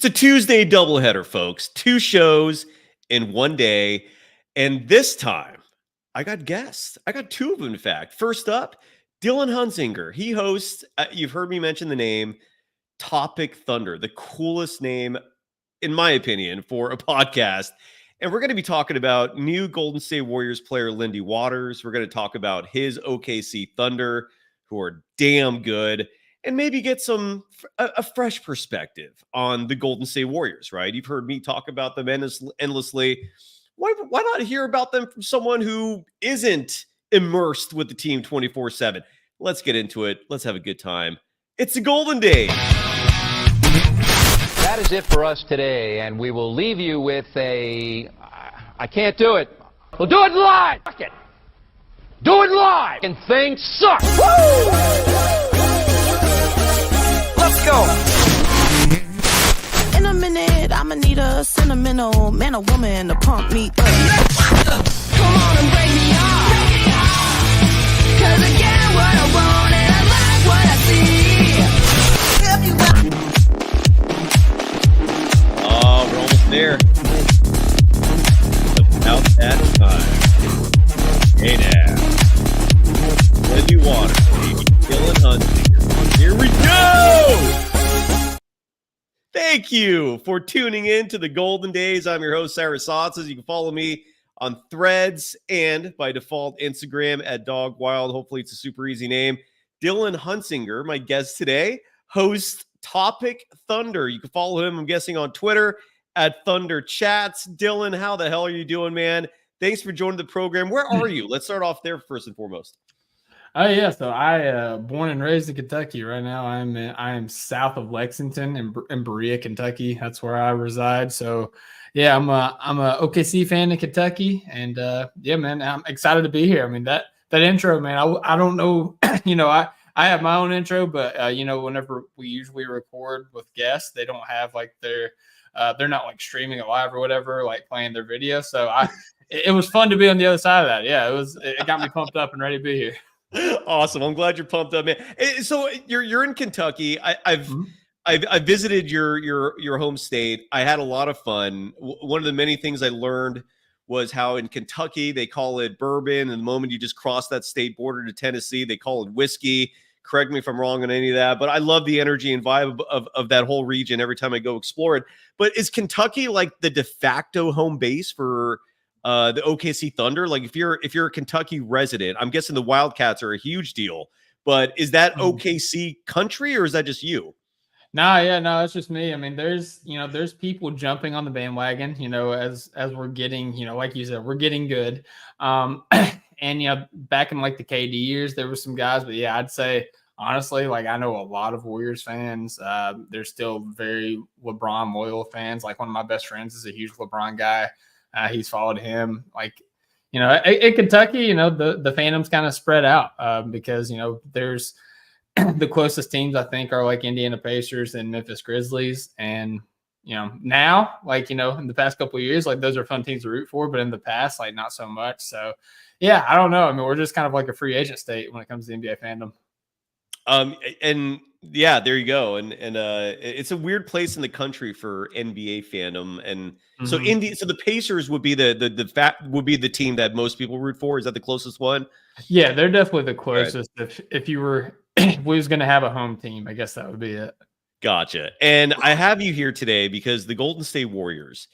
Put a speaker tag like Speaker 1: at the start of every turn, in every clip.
Speaker 1: It's a Tuesday doubleheader, folks. 2 shows in one day. And this time, I got guests. I got 2 of them, in fact. First up, Dylan Huntzinger. He hosts, you've heard me mention the name, Topic Thunder, the coolest name, in my opinion, for a podcast. And we're going to be talking about new Golden State Warriors player Lindy Waters. We're going to talk about his OKC Thunder, who are damn good, and maybe get a fresh perspective on the Golden State Warriors, right? You've heard me talk about them endlessly. Why not hear about them from someone who isn't immersed with the team 24/7? Let's get into it. Let's have a good time. It's the Golden Days.
Speaker 2: That is it for us today, and we will leave you with I can't do it. We'll do it live. Fuck it. Do it live. And things suck. Woo! Let's go.
Speaker 3: In a minute, I'ma need a sentimental man or woman to pump me up. Come on and break me off. 'Cause I get what I want and I like what I see.
Speaker 1: Oh, we're almost there. About that time. Hey now. Lindy Waters, baby. Dylan Huntzinger. Here we go! Thank you for tuning in to the Golden Days. I'm your host, Cyrus Saatsaz. You can follow me on Threads and by default Instagram at DogWild. Hopefully it's a super easy name. Dylan Huntzinger, my guest today, hosts Topic Thunder. You can follow him, I'm guessing, on Twitter at Thunder Chats. Dylan, how the hell are you doing, man? Thanks for joining the program. Where are you? Let's start off there first and foremost.
Speaker 4: Oh yeah, so I born and raised in Kentucky. Right now, I am south of Lexington in Berea, Kentucky. That's where I reside. So, yeah, I'm a OKC fan in Kentucky, and yeah, man, I'm excited to be here. I mean that intro, man. I don't know, I have my own intro, but whenever we usually record with guests, they don't have like they're not like streaming it live or whatever, like playing their video. So it was fun to be on the other side of that. Yeah, it got me pumped up and ready to be here.
Speaker 1: Awesome. I'm glad you're pumped up, man. So you're in Kentucky. I've visited your home state. I had a lot of fun. One of the many things I learned was how in Kentucky they call it bourbon, and the moment you just cross that state border to Tennessee, they call it whiskey. Correct me if I'm wrong on any of that, but I love the energy and vibe of that whole region every time I go explore it. But is Kentucky like the de facto home base for the OKC Thunder? Like if you're a Kentucky resident, I'm guessing the Wildcats are a huge deal, but is that OKC country or is that just you?
Speaker 4: No, it's just me. I mean, there's people jumping on the bandwagon, as we're getting, like you said, we're getting good. And, back in like the KD years, there were some guys, but yeah, I'd say honestly, like I know a lot of Warriors fans. They're still very LeBron loyal fans. Like one of my best friends is a huge LeBron guy. He's followed him. Like, in Kentucky, the fandom's kind of spread out because, there's the closest teams I think are like Indiana Pacers and Memphis Grizzlies. And, now, like, in the past couple of years, like those are fun teams to root for, but in the past, like not so much. So, yeah, I don't know. I mean, we're just kind of like a free agent state when it comes to NBA fandom.
Speaker 1: And yeah, there you go. And it's a weird place in the country for NBA fandom. And so so the Pacers would be the team that most people root for. Is that the closest one?
Speaker 4: Yeah, they're definitely the closest. Right. If we was going to have a home team, I guess that would be it.
Speaker 1: Gotcha. And I have you here today because the Golden State Warriors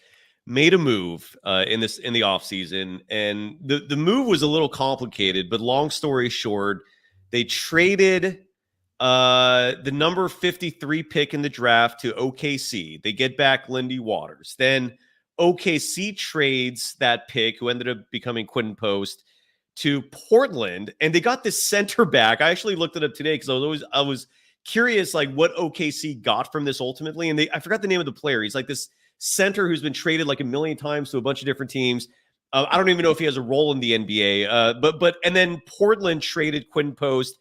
Speaker 1: made a move in the offseason, and the move was a little complicated, but long story short, they traded the number 53 pick in the draft to OKC. They get back Lindy Waters. Then OKC trades that pick, who ended up becoming Quinton Post, to Portland, and they got this center back. I actually looked it up today because I was curious, like what OKC got from this ultimately, and I forgot the name of the player. He's like this center who's been traded like a million times to a bunch of different teams. I don't even know if he has a role in the NBA. But then Portland traded Quinton Post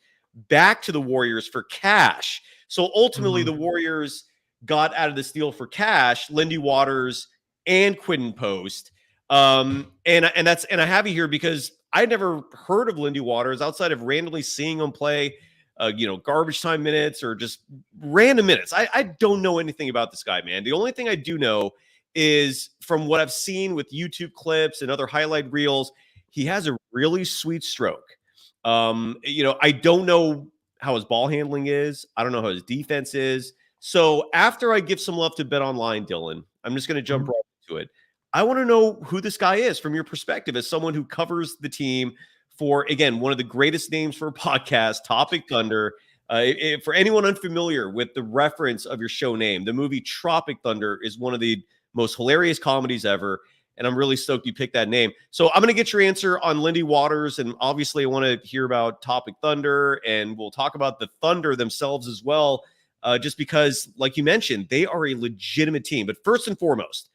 Speaker 1: back to the Warriors for cash. So ultimately, the Warriors got out of this deal for cash, Lindy Waters and Quinton Post. And I have you here because I'd never heard of Lindy Waters outside of randomly seeing him play garbage time minutes or just random minutes. I don't know anything about this guy, man. The only thing I do know is from what I've seen with YouTube clips and other highlight reels, he has a really sweet stroke. I don't know how his ball handling is. I don't know how his defense is. So after I give some love to Bet Online, Dylan, I'm just going to jump right into it. I want to know who this guy is from your perspective as someone who covers the team for, again, one of the greatest names for a podcast, Topic Thunder. For anyone unfamiliar with the reference of your show name, the movie Tropic Thunder is one of the most hilarious comedies ever. And I'm really stoked you picked that name. So I'm going to get your answer on Lindy Waters. And obviously, I want to hear about Topic Thunder. And we'll talk about the Thunder themselves as well. Just because, like you mentioned, they are a legitimate team. But first and foremost,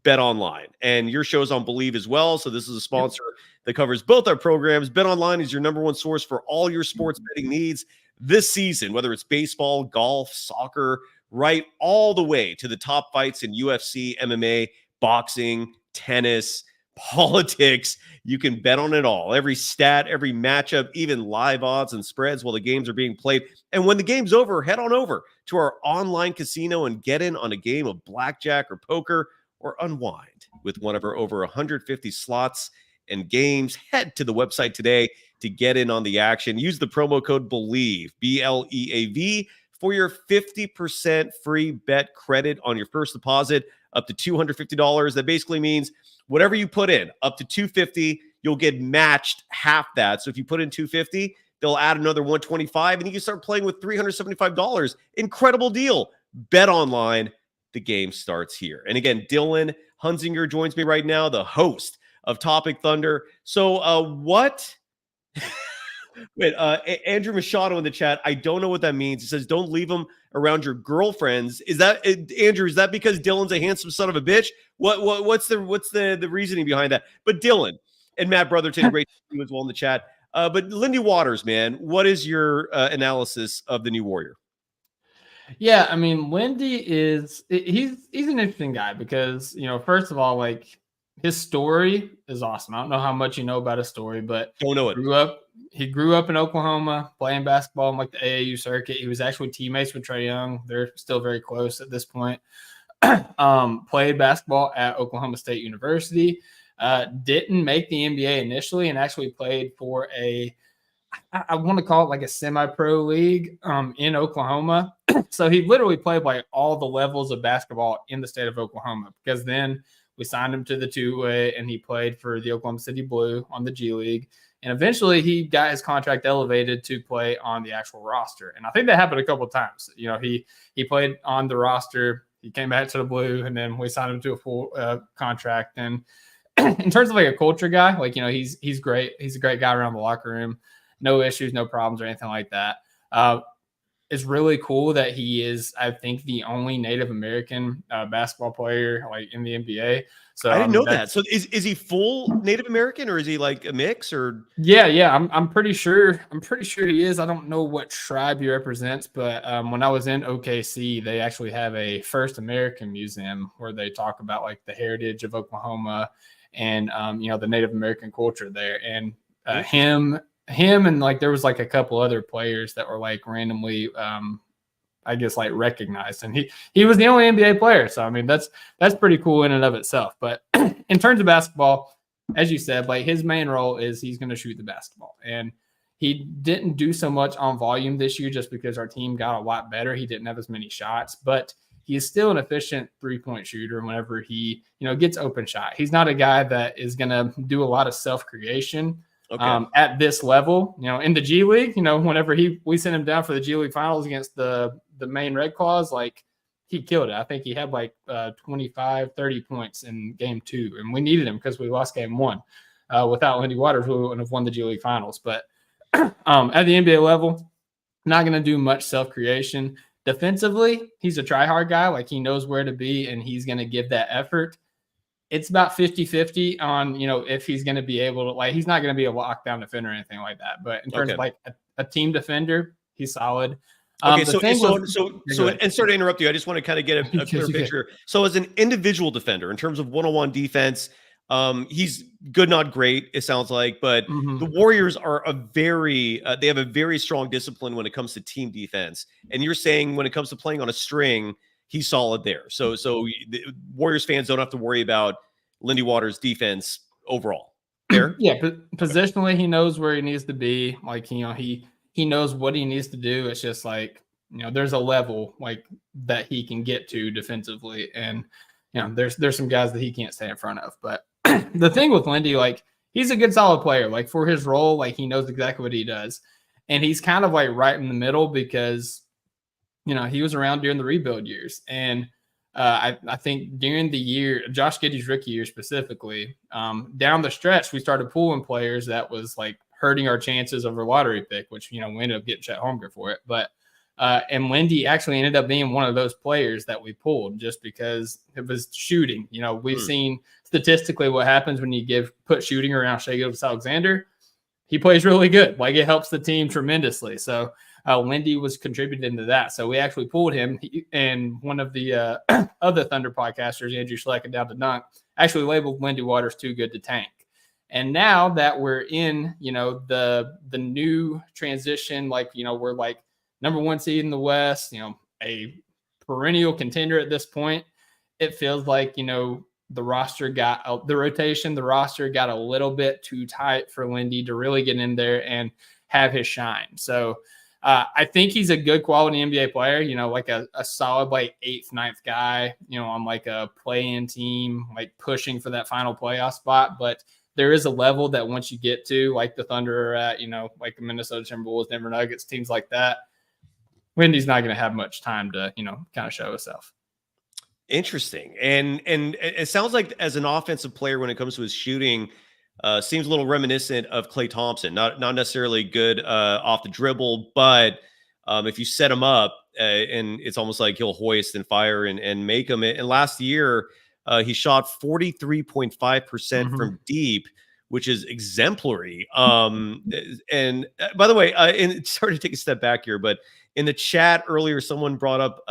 Speaker 1: Bet Online. And your show's on Believe as well. So this is a sponsor that covers both our programs. Bet Online is your number one source for all your sports betting needs this season, whether it's baseball, golf, soccer, right all the way to the top fights in UFC, MMA, boxing, tennis, politics. You can bet on it all. Every stat, every matchup, even live odds and spreads while the games are being played. And when the game's over, head on over to our online casino and get in on a game of blackjack or poker or unwind with one of our over 150 slots and games. Head to the website today to get in on the action. Use the promo code BELIEVE, BLEAV, for your 50% free bet credit on your first deposit up to $250. That basically means whatever you put in up to $250, you'll get matched half that. So if you put in $250, they'll add another $125 and you can start playing with $375. Incredible deal. Bet Online. The game starts here. And again, Dylan Huntzinger joins me right now, the host of Topic Thunder. So what? Wait, Andrew Machado in the chat. I don't know what that means. He says, don't leave them around your girlfriends. Is that, Andrew, is that because Dylan's a handsome son of a bitch? What's the reasoning behind that? But Dylan and Matt Brotherton, great to see you as well in the chat. But Lindy Waters, man, what is your analysis of the new Warrior?
Speaker 4: Yeah, I mean, Lindy he's an interesting guy because, first of all, like his story is awesome. I don't know how much you know about his story, but
Speaker 1: don't know it.
Speaker 4: He grew up in Oklahoma playing basketball in like the AAU circuit. He was actually teammates with Trae Young. They're still very close at this point. Played basketball at Oklahoma State University. Didn't make the NBA initially and actually played for I want to call it like a semi-pro league in Oklahoma. So he literally played like all the levels of basketball in the state of Oklahoma, because then we signed him to the two-way and he played for the Oklahoma City Blue on the G League. And eventually he got his contract elevated to play on the actual roster. And I think that happened a couple of times. He played on the roster, he came back to the Blue, and then we signed him to a full contract. And in terms of like a culture guy, like, he's great. He's a great guy around the locker room. No issues, no problems or anything like that. It's really cool that he is, I think, the only Native American basketball player like in the NBA. So
Speaker 1: I didn't know that. So is he full Native American or is he like a mix or?
Speaker 4: Yeah. I'm pretty sure he is. I don't know what tribe he represents, but when I was in OKC, they actually have a First American museum where they talk about like the heritage of Oklahoma and the Native American culture there. And him and like there was like a couple other players that were like randomly I guess like recognized, and he was the only NBA player. So I mean that's pretty cool in and of itself. But in terms of basketball, as you said, like his main role is he's going to shoot the basketball, and he didn't do so much on volume this year just because our team got a lot better. He didn't have as many shots, but he is still an efficient 3-point shooter whenever he gets open shot. He's not a guy that is going to do a lot of self-creation. Okay. At this level, in the G League, whenever we sent him down for the G League finals against the main Red Claws, like he killed it. I think he had like 25, 30 points in game 2, and we needed him because we lost game 1. Without Lindy Waters, we wouldn't have won the G League finals. But at the NBA level, not going to do much self-creation. Defensively, he's a try-hard guy. Like he knows where to be, and he's going to give that effort. It's about 50-50 on, if he's going to be able to, like, he's not going to be a lockdown defender or anything like that. But in terms of like a team defender, he's solid.
Speaker 1: Okay, and sorry to interrupt you. I just want to kind of get a clear picture. So as an individual defender, in terms of one-on-one defense, He's good, not great, it sounds like, but the Warriors are they have a very strong discipline when it comes to team defense. And you're saying when it comes to playing on a string, he's solid there. So the Warriors fans don't have to worry about Lindy Waters' defense overall. Fair?
Speaker 4: Yeah, positionally, he knows where he needs to be. Like, he knows what he needs to do. It's just like, there's a level like that he can get to defensively, and there's some guys that he can't stay in front of. But the thing with Lindy, like, he's a good solid player. Like, for his role, like, he knows exactly what he does, and he's kind of like right in the middle because he was around during the rebuild years, and I think during the year, Josh Giddey's rookie year specifically, down the stretch, we started pulling players that was like hurting our chances of a lottery pick, which, we ended up getting Chet Holmgren for it. But, and Lindy actually ended up being one of those players that we pulled just because it was shooting. We've seen statistically what happens when you put shooting around Shai Gilgeous-Alexander. He plays really good. Like, it helps the team tremendously. So, Lindy was contributing to that. So we actually pulled him, and one of the other Thunder podcasters, Andrew Schleck and Down to Dunk, actually labeled Lindy Waters too good to tank. And now that we're in, the new transition, like, we're like number 1 seed in the West, a perennial contender at this point, it feels like, the roster got a little bit too tight for Lindy to really get in there and have his shine. So I think he's a good quality NBA player, like a solid, like 8th, 9th guy, on like a play-in team, like pushing for that final playoff spot. But there is a level that once you get to, like the Thunder are at, like the Minnesota Timberwolves, Denver Nuggets, teams like that, Lindy's not going to have much time to, kind of show himself.
Speaker 1: Interesting. And it sounds like as an offensive player, when it comes to his shooting, seems a little reminiscent of Klay Thompson. Not necessarily good off the dribble, but if you set him up, and it's almost like he'll hoist and fire and make them. And last year, he shot 43.5% from deep, which is exemplary. And by the way, and sorry to take a step back here, but in the chat earlier, someone brought up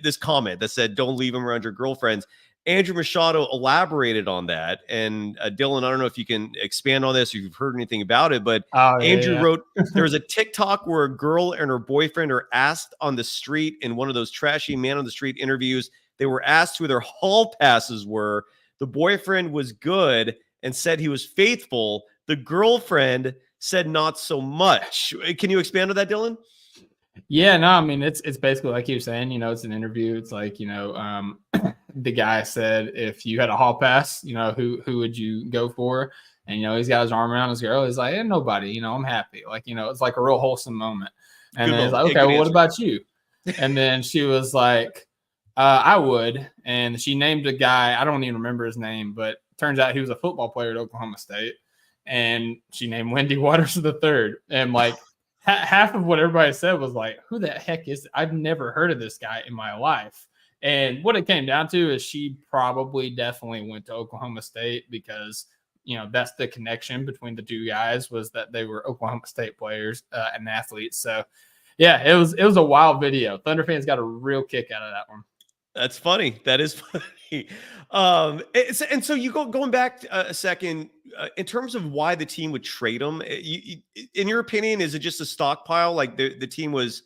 Speaker 1: this comment that said, "Don't leave him around your girlfriends." Andrew Machado elaborated on that. And Dylan, I don't know if you can expand on this or you've heard anything about it, but Andrew wrote, there was a TikTok where a girl and her boyfriend are asked on the street in one of those trashy man on the street interviews. They were asked who their hall passes were. The boyfriend was good and said he was faithful. The girlfriend said not so much. Can you expand on that, Dylan?
Speaker 4: Yeah, no, I mean, it's basically like you were saying, it's an interview. It's like, the guy said, if you had a hall pass, who would you go for? And, he's got his arm around his girl. He's like, nobody, I'm happy. Like, it's like a real wholesome moment. And then he's like, okay, well, what about you? And then she was like, I would. And she named a guy, I don't even remember his name, but turns out he was a football player at Oklahoma State. And she named Lindy Waters III. And like, half of what everybody said was like, who the heck is it? I've never heard of this guy in my life. And what it came down to is she probably definitely went to Oklahoma State because, that's the connection between the two guys, was that they were Oklahoma State players and athletes. So, yeah, it was a wild video. Thunder fans got a real kick out of that one.
Speaker 1: That's funny. That is funny. And so going back a second, in terms of why the team would trade him, in your opinion, is it just a stockpile? Like the team was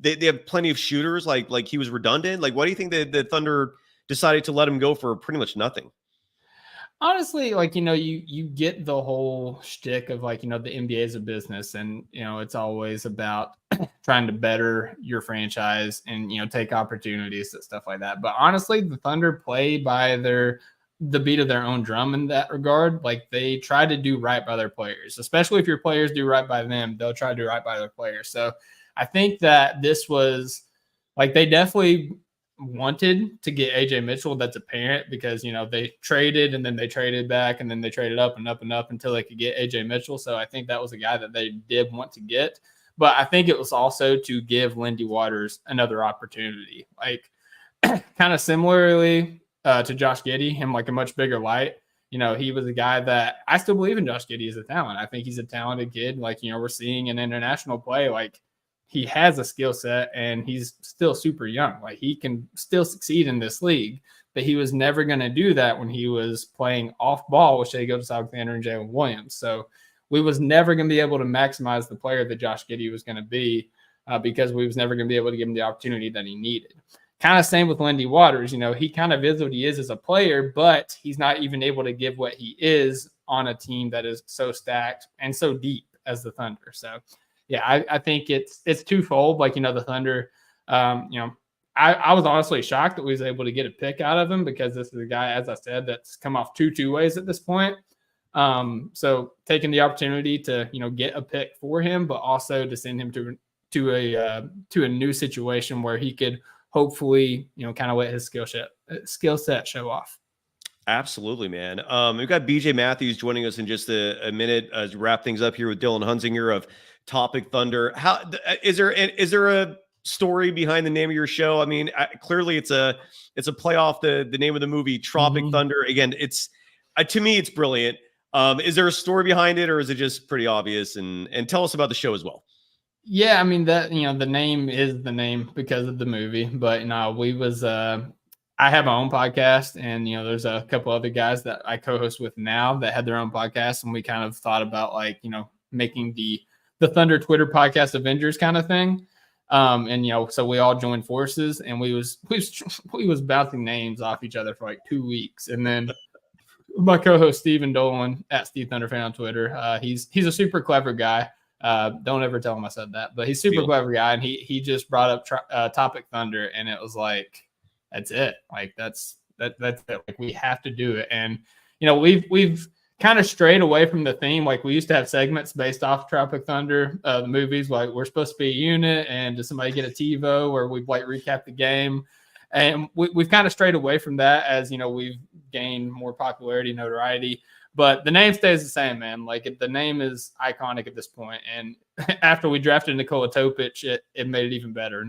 Speaker 1: they have plenty of shooters, like he was redundant. Like, why do you think the Thunder decided to let him go for pretty much nothing?
Speaker 4: Honestly, like, you get the whole shtick of like, the NBA is a business, and, it's always about trying to better your franchise and, take opportunities and stuff like that. But honestly, the Thunder play by the beat of their own drum in that regard. Like, they try to do right by their players, especially if your players do right by them, they'll try to do right by their players. So I think that this was like, they definitely wanted to get AJ Mitchell. That's apparent because, they traded and then they traded back and then they traded up and up and up until they could get AJ Mitchell. So I think that was a guy that they did want to get. But I think it was also to give Lindy Waters another opportunity, like kind of similarly to Josh Giddey, in like a much bigger light. He was a guy that I still believe in. Josh Giddey as a talent. I think he's a talented kid. Like, we're seeing an international play. Like, he has a skill set and he's still super young. Like he can still succeed in this league, but he was never going to do that when he was playing off ball with Shai Gilgeous-Alexander and Jalen Williams. So we was never going to be able to maximize the player that Josh Giddey was going to be because we was never going to be able to give him the opportunity that he needed. Kind of same with Lindy Waters. He kind of is what he is as a player, but he's not even able to give what he is on a team that is so stacked and so deep as the Thunder. So, yeah, I think it's twofold. Like, the Thunder, I was honestly shocked that we was able to get a pick out of him because this is a guy, as I said, that's come off two ways at this point. So taking the opportunity to, get a pick for him, but also to send him to a new situation where he could hopefully, kind of let his skill set show off.
Speaker 1: Absolutely, man. We've got BJ Mathews joining us in just a minute to wrap things up here with Dylan Huntzinger of Topic Thunder. How is there a story behind the name of your show? I mean, clearly it's a play off the name of the movie Tropic Thunder. Again, it's to me it's brilliant. Is there a story behind it, or is it just pretty obvious? And tell us about the show as well.
Speaker 4: Yeah, I mean that the name is the name because of the movie, but I have my own podcast, and there's a couple other guys that I co-host with now that had their own podcast, and we kind of thought about making the Thunder Twitter podcast Avengers kind of thing. So we all joined forces, and we was bouncing names off each other for like 2 weeks, and then my co-host Steven Dolan at Steve Thunder Fan on Twitter. He's a super clever guy. Don't ever tell him I said that, but he's super clever guy, and he just brought up Topic Thunder, and it was like, that's it. Like that's it. Like we have to do it, and we've kind of strayed away from the theme. Like we used to have segments based off Tropic Thunder, the movies. Like we're supposed to be a unit, and does somebody get a TiVo where we recap the game? And we've kind of strayed away from that as we've gained more popularity, notoriety. But the name stays the same, man. Like the name is iconic at this point. And after we drafted Nikola Topic, it made it even better.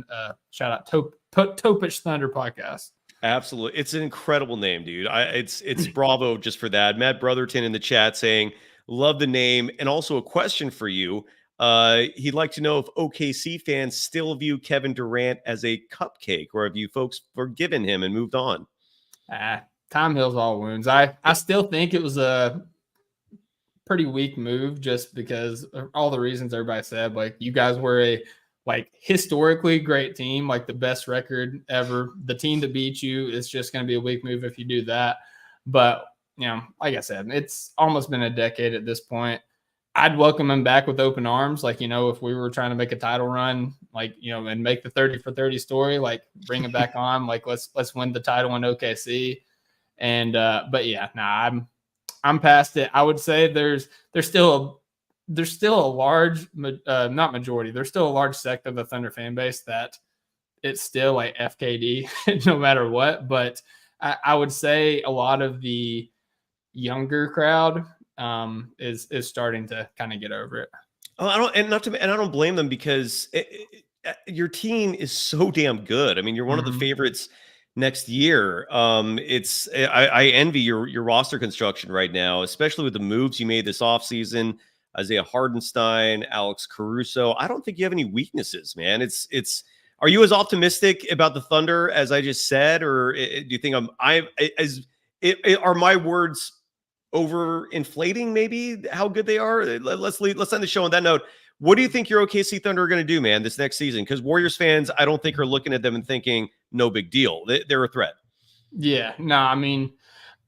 Speaker 4: Shout out Topic Thunder podcast.
Speaker 1: Absolutely. It's an incredible name, dude. It's bravo just for that. Matt Brotherton in the chat saying, love the name. And also a question for you. He'd like to know if OKC fans still view Kevin Durant as a cupcake, or have you folks forgiven him and moved on?
Speaker 4: Time heals all wounds. I still think it was a pretty weak move just because of all the reasons everybody said. Like, you guys were a historically great team, like the best record ever. The team that beat you is just going to be a weak move if you do that. But, like I said, it's almost been a decade at this point. I'd welcome him back with open arms. Like, if we were trying to make a title run, and make the 30 for 30 story, bring him back on. Let's win the title in OKC. And but yeah, I'm past it. I would say there's still a large not majority. There's still a large sect of the Thunder fan base that it's still like FKD no matter what. But I would say a lot of the younger crowd is starting to kind of get over it.
Speaker 1: Oh, I don't blame them because your team is so damn good. I mean, you're one of the favorites next year. I envy your roster construction right now, especially with the moves you made this offseason. Isaiah Hardenstein, Alex Caruso. I don't think you have any weaknesses, man. Are you as optimistic about the Thunder as I just said, or do you think are my words overinflating maybe how good they are? Let's end the show on that note. What do you think your OKC Thunder are going to do, man, this next season? Because Warriors fans, I don't think are looking at them and thinking, no big deal. They're a threat. Yeah, no, I mean,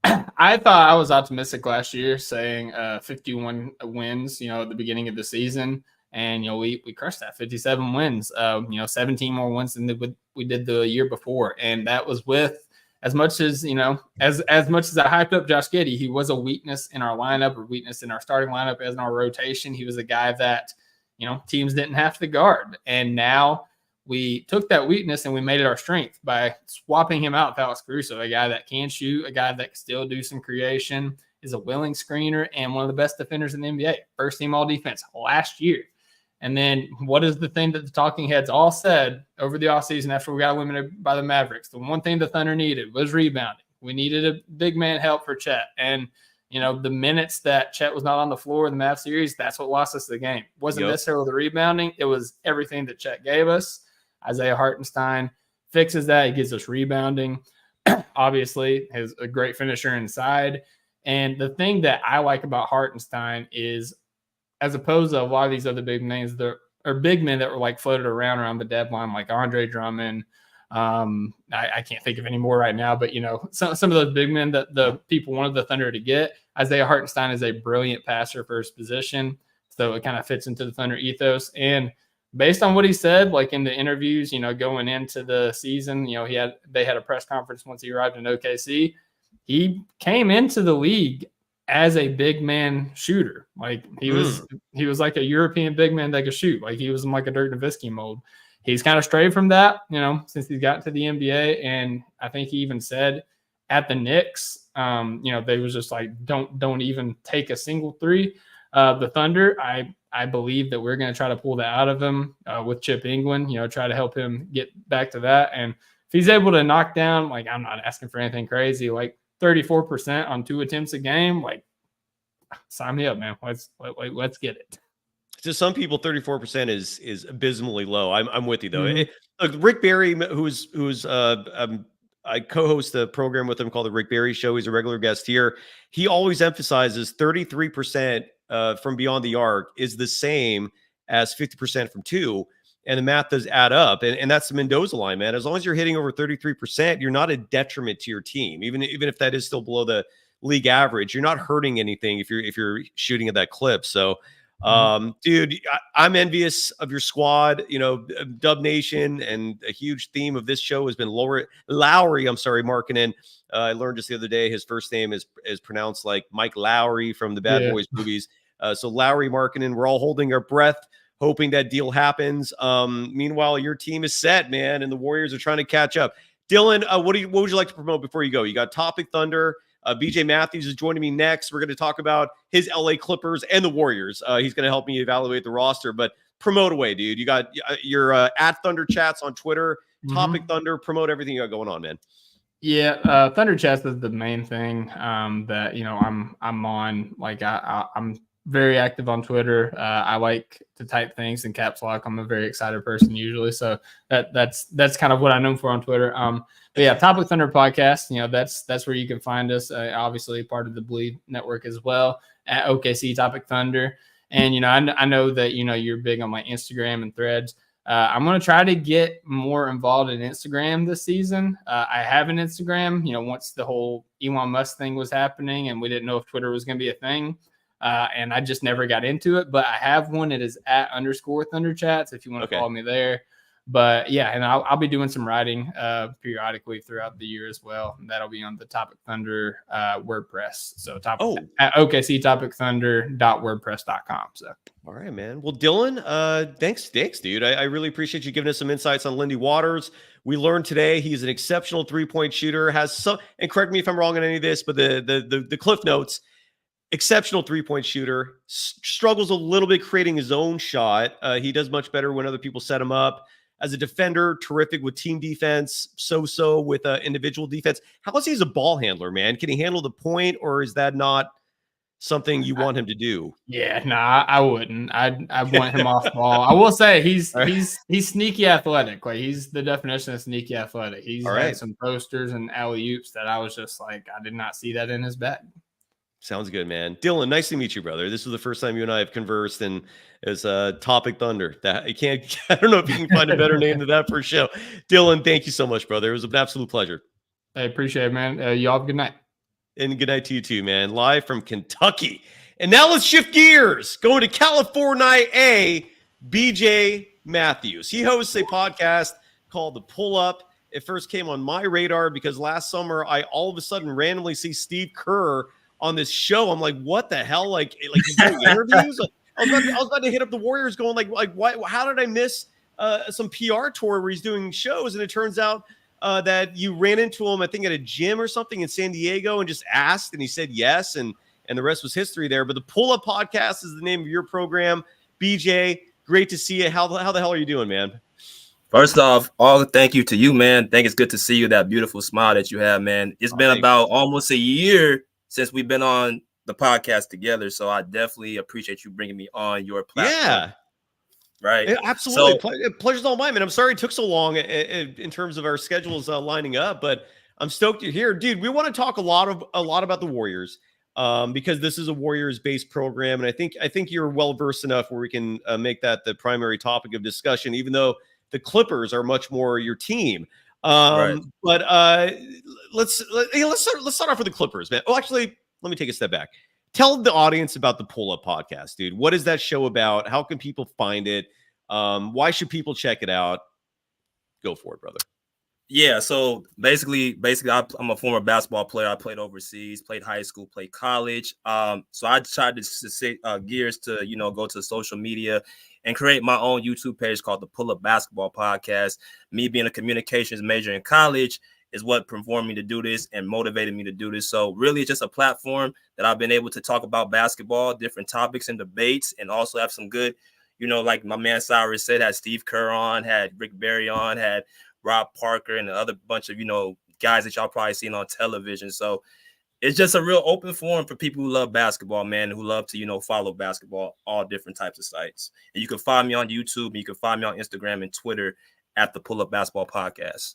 Speaker 1: I thought I was optimistic last year saying 51 wins, at the beginning of the season. And, we crushed that 57 wins, 17 more wins than we did the year before. And that was with as much as, as much as I hyped up Josh Giddey, he was a weakness in our lineup, or weakness in our starting lineup as in our rotation. He was a guy that, teams didn't have to guard. And now we took that weakness and we made it our strength by swapping him out with Alex Caruso, a guy that can shoot, a guy that can still do some creation, is a willing screener, and one of the best defenders in the NBA. First team all defense last year. And then what is the thing that the talking heads all said over the offseason after we got eliminated by the Mavericks? The one thing the Thunder needed was rebounding. We needed a big man help for Chet. And,
Speaker 4: the minutes that Chet was not on the floor in the Mavs series, that's what lost us the game. It wasn't necessarily the rebounding. It was everything that Chet gave us. Isaiah Hartenstein fixes that. He gives us rebounding. Obviously, is a great finisher inside. And the thing that I like about Hartenstein is, as opposed to a lot of these other big names, there are big men that were like floated around the deadline, like Andre Drummond. I can't think of any more right now, but some of those big men that the people wanted the Thunder to get. Isaiah Hartenstein is a brilliant passer for his position, so it kind of fits into the Thunder ethos. And based on what he said, like in the interviews, going into the season, they had a press conference once he arrived in OKC. He came into the league as a big man shooter. Like he was like a European big man that could shoot. Like he was in like a Dirk Nowitzki mold. He's kind of strayed from that, since he's gotten to the NBA. And I think he even said at the Knicks, they was just like, don't even take a single three. The Thunder, I believe that we're going to try to pull that out of him with Chip England, try to help him get back to that. And if he's able to knock down, like, I'm not asking for anything crazy, like 34% on 2 attempts a game, like, sign me up, man. Let's get it.
Speaker 1: To some people, 34% is abysmally low. I'm with you though. Look, Rick Barry, who's I co-host a program with him called the Rick Barry Show. He's a regular guest here. He always emphasizes 33% from beyond the arc is the same as 50% from 2, and the math does add up. And that's the Mendoza line, man. As long as you're hitting over 33%, you're not a detriment to your team, even if that is still below the league average. You're not hurting anything if you're shooting at that clip. So. Dude, I'm envious of your squad, Dub Nation, and a huge theme of this show has been Lowry, Markkanen. I learned just the other day his first name is pronounced like Mike Lowry from the Bad Boys movies. So Lowry Markkanen, we're all holding our breath, hoping that deal happens. Meanwhile, your team is set, man, and the Warriors are trying to catch up. Dylan, what would you like to promote before you go? You got Topic Thunder. BJ Mathews is joining me next. We're going to talk about his LA Clippers and the Warriors. He's going to help me evaluate the roster, but promote away, dude. You got your at Thunder Chats on Twitter, Topic Thunder, promote everything you got going on, man.
Speaker 4: Yeah. Thunder Chats is the main thing that, I'm on. Like I'm very active on Twitter. I like to type things in caps lock. I'm a very excited person usually. So that's kind of what I'm known for on Twitter. But yeah, Topic Thunder podcast, that's where you can find us. Obviously part of the Bleed Network as well at OKC Topic Thunder. And, I know that, you're big on my Instagram and Threads. I'm going to try to get more involved in Instagram this season. I have an Instagram, once the whole Elon Musk thing was happening and we didn't know if Twitter was going to be a thing. And I just never got into it, but I have one. It is at _ Thunder Chats if you want to follow me there. But yeah, and I'll be doing some writing periodically throughout the year as well. And that'll be on the Topic Thunder WordPress. So at OKCTopicThunder.wordpress.com. So
Speaker 1: all right, man. Well, Dylan, thanks, dude. I really appreciate you giving us some insights on Lindy Waters. We learned today he's an exceptional 3-point shooter. Has some, and correct me if I'm wrong on any of this, but the Cliff Notes. Exceptional 3-point shooter, struggles a little bit creating his own shot. He does much better when other people set him up. As a defender, terrific with team defense, so-so with individual defense. How is he as a ball handler, man? Can he handle the point, or is that not something you want him to do?
Speaker 4: Yeah, I wouldn't. I want him off ball. I will say he's sneaky athletic. Like he's the definition of sneaky athletic. He's had some posters and alley-oops that I was just like, I did not see that in his bag.
Speaker 1: Sounds good, man. Dylan, nice to meet you, brother. This was the first time you and I have conversed, and as Topic Thunder. That I don't know if you can find a better name than that for a show. Dylan, thank you so much, brother. It was an absolute pleasure.
Speaker 4: I appreciate it, man. Y'all have a good night.
Speaker 1: And good night to you too, man. Live from Kentucky. And now let's shift gears. Going to California, BJ Mathews. He hosts a podcast called The Pull Up. It first came on my radar because last summer I all of a sudden randomly see Steve Kerr on this show. I'm like, what the hell? Like he's doing interviews? I was about to hit up the Warriors going like, why? How did I miss some PR tour where he's doing shows? And it turns out that you ran into him, I think, at a gym or something in San Diego and just asked, and he said yes, and the rest was history there. But the Pull Up Podcast is the name of your program. BJ, great to see you. How the hell are you doing, man?
Speaker 5: First off, thank you to you, man. Think it's good to see you, that beautiful smile that you have, man. It's been about almost a year since we've been on the podcast together. So I definitely appreciate you bringing me on your platform.
Speaker 1: Yeah.
Speaker 5: Right.
Speaker 1: Absolutely.
Speaker 5: So,
Speaker 1: Pleasure's all mine, man. I'm sorry it took so long in terms of our schedules lining up, but I'm stoked you're here, dude. We want to talk a lot about the Warriors because this is a Warriors-based program, and I think you're well versed enough where we can make that the primary topic of discussion, even though the Clippers are much more your team.
Speaker 5: right.
Speaker 1: But let's start off with the Clippers, man. Oh, actually, let me take a step back. Tell the audience about the Pull Up Podcast, dude. What is that show about? How can people find it? Why should people check it out? Go for it, brother.
Speaker 5: Yeah, so basically, I'm a former basketball player. I played overseas, played high school, played college. So I tried to set gears to, go to social media and create my own YouTube page called the Pull Up Basketball Podcast. Me being a communications major in college is what informed me to do this and motivated me to do this. So really, it's just a platform that I've been able to talk about basketball, different topics and debates, and also have some good, like my man Cyrus said, had Steve Kerr on, had Rick Barry on, had Rob Parker, and another bunch of, guys that y'all probably seen on television. So it's just a real open forum for people who love basketball, man, who love to, follow basketball, all different types of sites. And you can find me on YouTube, and you can find me on Instagram and Twitter at the Pull Up Basketball Podcast.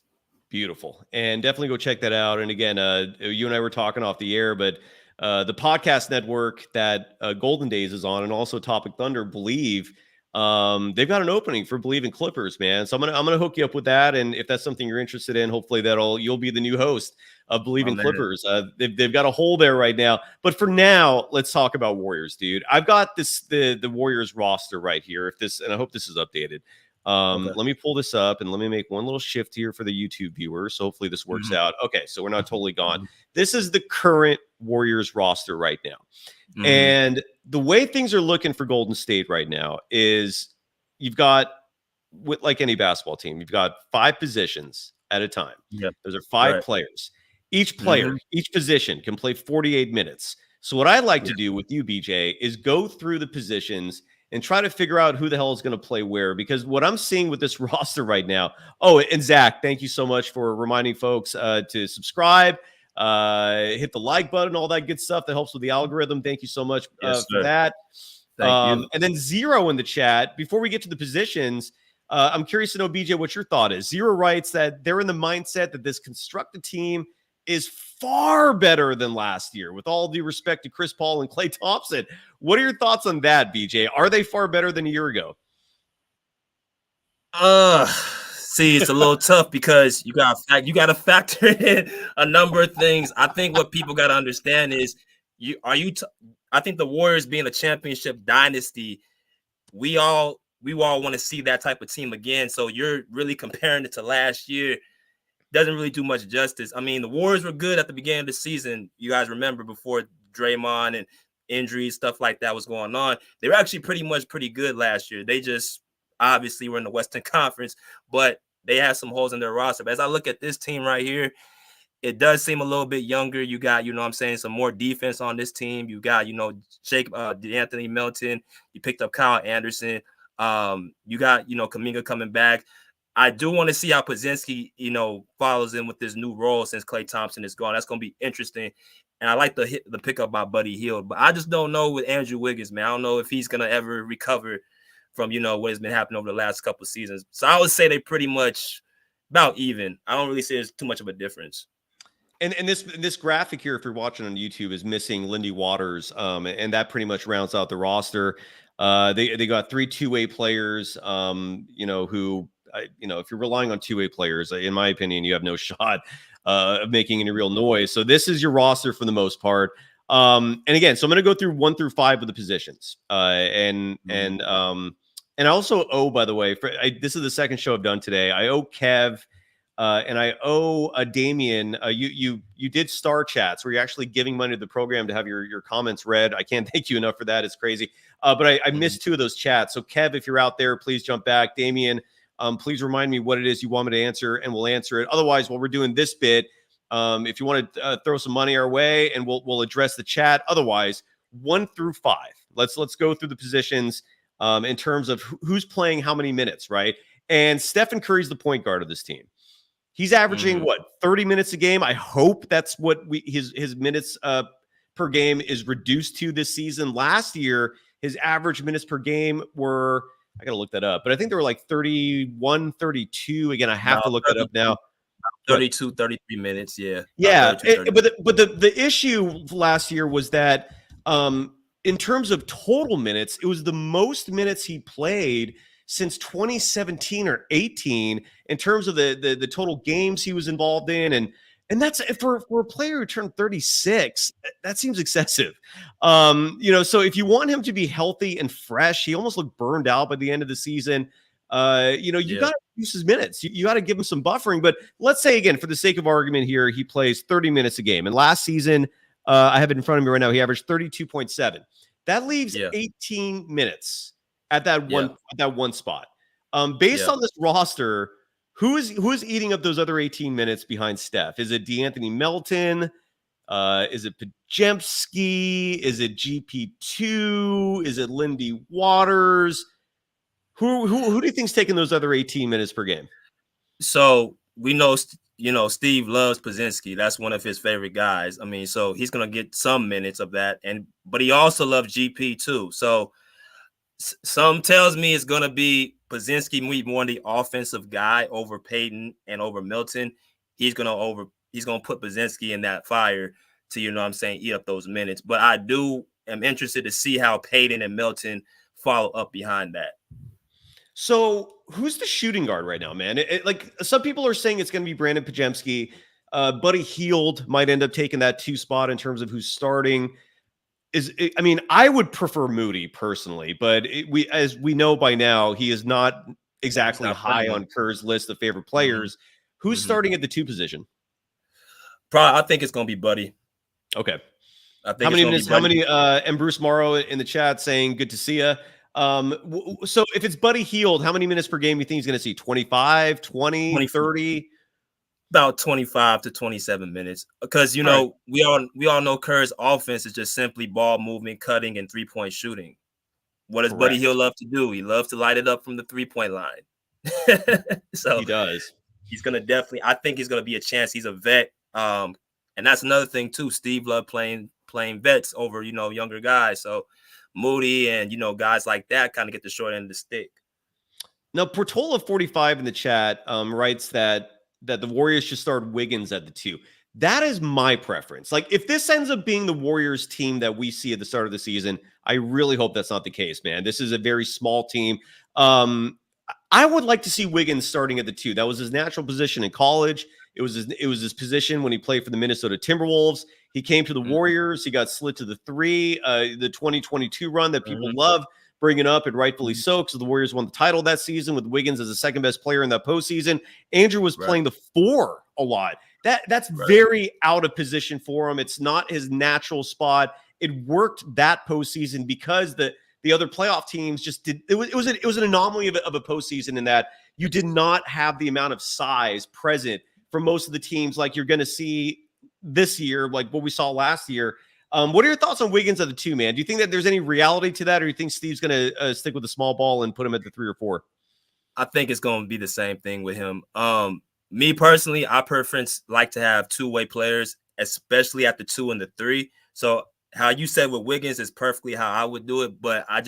Speaker 1: Beautiful. And definitely go check that out. And again, you and I were talking off the air, but the podcast network that Golden Days is on, and also Topic Thunder, Believe, they've got an opening for Believe in Clippers, man. So I'm gonna hook you up with that. And if that's something you're interested in, hopefully you'll be the new host of Believe in Clippers. They've got a hole there right now. But for now, let's talk about Warriors, dude. I've got the Warriors roster right here. And I hope this is updated. Okay. Let me pull this up and let me make one little shift here for the YouTube viewers. So hopefully this works out. Okay, so we're not totally gone. This is the current Warriors roster right now. And the way things are looking for Golden State right now is you've got, like any basketball team, you've got 5 positions at a time.
Speaker 5: Yep.
Speaker 1: Those are 5 players. Each player, each position can play 48 minutes. So what I like to do with you, BJ, is go through the positions and try to figure out who the hell is going to play where. Because what I'm seeing with this roster right now, and Zach, thank you so much for reminding folks to subscribe, hit the like button, all that good stuff that helps with the algorithm. Thank you so much for that. Thank you. And then Zero in the chat, before we get to the positions, I'm curious to know, BJ, what your thought is. Zero writes that they're in the mindset that this constructed team is far better than last year, with all due respect to Chris Paul and Klay Thompson. What are your thoughts on that, BJ? Are they far better than a year ago?
Speaker 5: See, it's a little tough because you got to factor in a number of things. I think what people got to understand is I think the Warriors being a championship dynasty, we all want to see that type of team again. So you're really comparing it to last year. Doesn't really do much justice. I mean, the Warriors were good at the beginning of the season. You guys remember before Draymond and injuries, stuff like that was going on. They were actually pretty good last year. They just obviously were in the Western Conference, but they had some holes in their roster. But as I look at this team right here, it does seem a little bit younger. You got, some more defense on this team. You got, D'Anthony Melton. You picked up Kyle Anderson. You got, Kuminga coming back. I do want to see how Podziemski, follows in with this new role since Klay Thompson is gone. That's going to be interesting. And I like the pickup by Buddy Hield. But I just don't know with Andrew Wiggins, man. I don't know if he's going to ever recover from, what has been happening over the last couple of seasons. So I would say they pretty much about even. I don't really say there's too much of a difference.
Speaker 1: And this graphic here, if you're watching on YouTube, is missing Lindy Waters, and that pretty much rounds out the roster. They got 3 two-way players, who – if you're relying on two-way players, in my opinion, you have no shot of making any real noise. So this is your roster for the most part. And again, so I'm going to go through 1 through 5 of the positions. And I also owe, by the way, this is the second show I've done today. I owe Kev and I owe Damien. You did Star Chats where you're actually giving money to the program to have your comments read. I can't thank you enough for that. It's crazy. But I missed 2 of those chats. So Kev, if you're out there, please jump back. Damien, please remind me what it is you want me to answer, and we'll answer it. Otherwise, while we're doing this bit, if you want to throw some money our way, and we'll address the chat. Otherwise, 1 through 5. Let's go through the positions in terms of who's playing how many minutes, right? And Stephen Curry's the point guard of this team. He's averaging 30 minutes a game. I hope that's what his minutes per game is reduced to this season. Last year, his average minutes per game were, I got to look that up, but I think they were like 31, 32. Again, I have to look that up now.
Speaker 5: 32, 33 minutes. Yeah.
Speaker 1: Yeah.
Speaker 5: 32,
Speaker 1: But the issue last year was that in terms of total minutes, it was the most minutes he played since 2017 or 18 in terms of the total games he was involved in. And that's for a player who turned 36, that seems excessive. So if you want him to be healthy and fresh, he almost looked burned out by the end of the season. You got to use his minutes. You got to give him some buffering. But let's say, again, for the sake of argument here, he plays 30 minutes a game. And last season, I have it in front of me right now, he averaged 32.7. That leaves 18 minutes at that one spot. Based on this roster, who is eating up those other 18 minutes behind Steph? Is it DeAnthony Melton? Is it Podziemski? Is it GP2? Is it Lindy Waters? Who do you think's taking those other 18 minutes per game?
Speaker 5: So we know, Steve loves Podziemski. That's one of his favorite guys. I mean, so he's going to get some minutes of that. But he also loves GP too. So some tells me it's going to be Podziemski more the offensive guy over Payton and over Milton. He's going to put Podziemski in that fire to, eat up those minutes. But I am interested to see how Payton and Milton follow up behind that.
Speaker 1: So who's the shooting guard right now, man? Like some people are saying it's going to be Brandon Podziemski. Buddy Hield might end up taking that 2 spot in terms of who's starting. I would prefer Moody personally, but as we know by now, he is not exactly high on Kerr's list of favorite players. Mm-hmm. Who's starting at the 2 position?
Speaker 5: I think it's going to be Buddy.
Speaker 1: Okay.
Speaker 5: I think
Speaker 1: how many minutes? How many? And Bruce Morrow in the chat saying good to see you. So if it's Buddy Hield, how many minutes per game do you think he's going to see? 25, 20, 30?
Speaker 5: About 25 to 27 minutes. Because, we all know Kerr's offense is just simply ball movement, cutting, and 3-point shooting. What does Buddy Hield love to do? He loves to light it up from the 3-point line. So
Speaker 1: he does.
Speaker 5: He's going to definitely – I think he's going to be a chance. He's a vet. And that's another thing, too. Steve loved playing vets over, younger guys. So Moody and, guys like that kind of get the short end of the stick.
Speaker 1: Now, Portola45 in the chat writes that the Warriors should start Wiggins at the 2. That is my preference. Like, if this ends up being the Warriors team that we see at the start of the season, I really hope that's not the case, man. This is a very small team. I would like to see Wiggins starting at the 2. That was his natural position in college. It was his position when he played for the Minnesota Timberwolves. He came to the Warriors. He got slid to the 3, the 2022 run that people love bringing up, and rightfully so, because the Warriors won the title that season with Wiggins as the second best player in that postseason. Andrew was playing the 4 a lot. That's very out of position for him. It's not his natural spot. It worked that postseason because the other playoff teams just did. It was an anomaly of a postseason in that you did not have the amount of size present for most of the teams like you're going to see this year, like what we saw last year. What are your thoughts on Wiggins at the 2, man? Do you think that there's any reality to that, or do you think Steve's going to stick with the small ball and put him at the 3 or 4?
Speaker 5: I think it's going to be the same thing with him. Me personally, I like to have 2-way players, especially at the 2 and the 3. So how you said with Wiggins is perfectly how I would do it, but I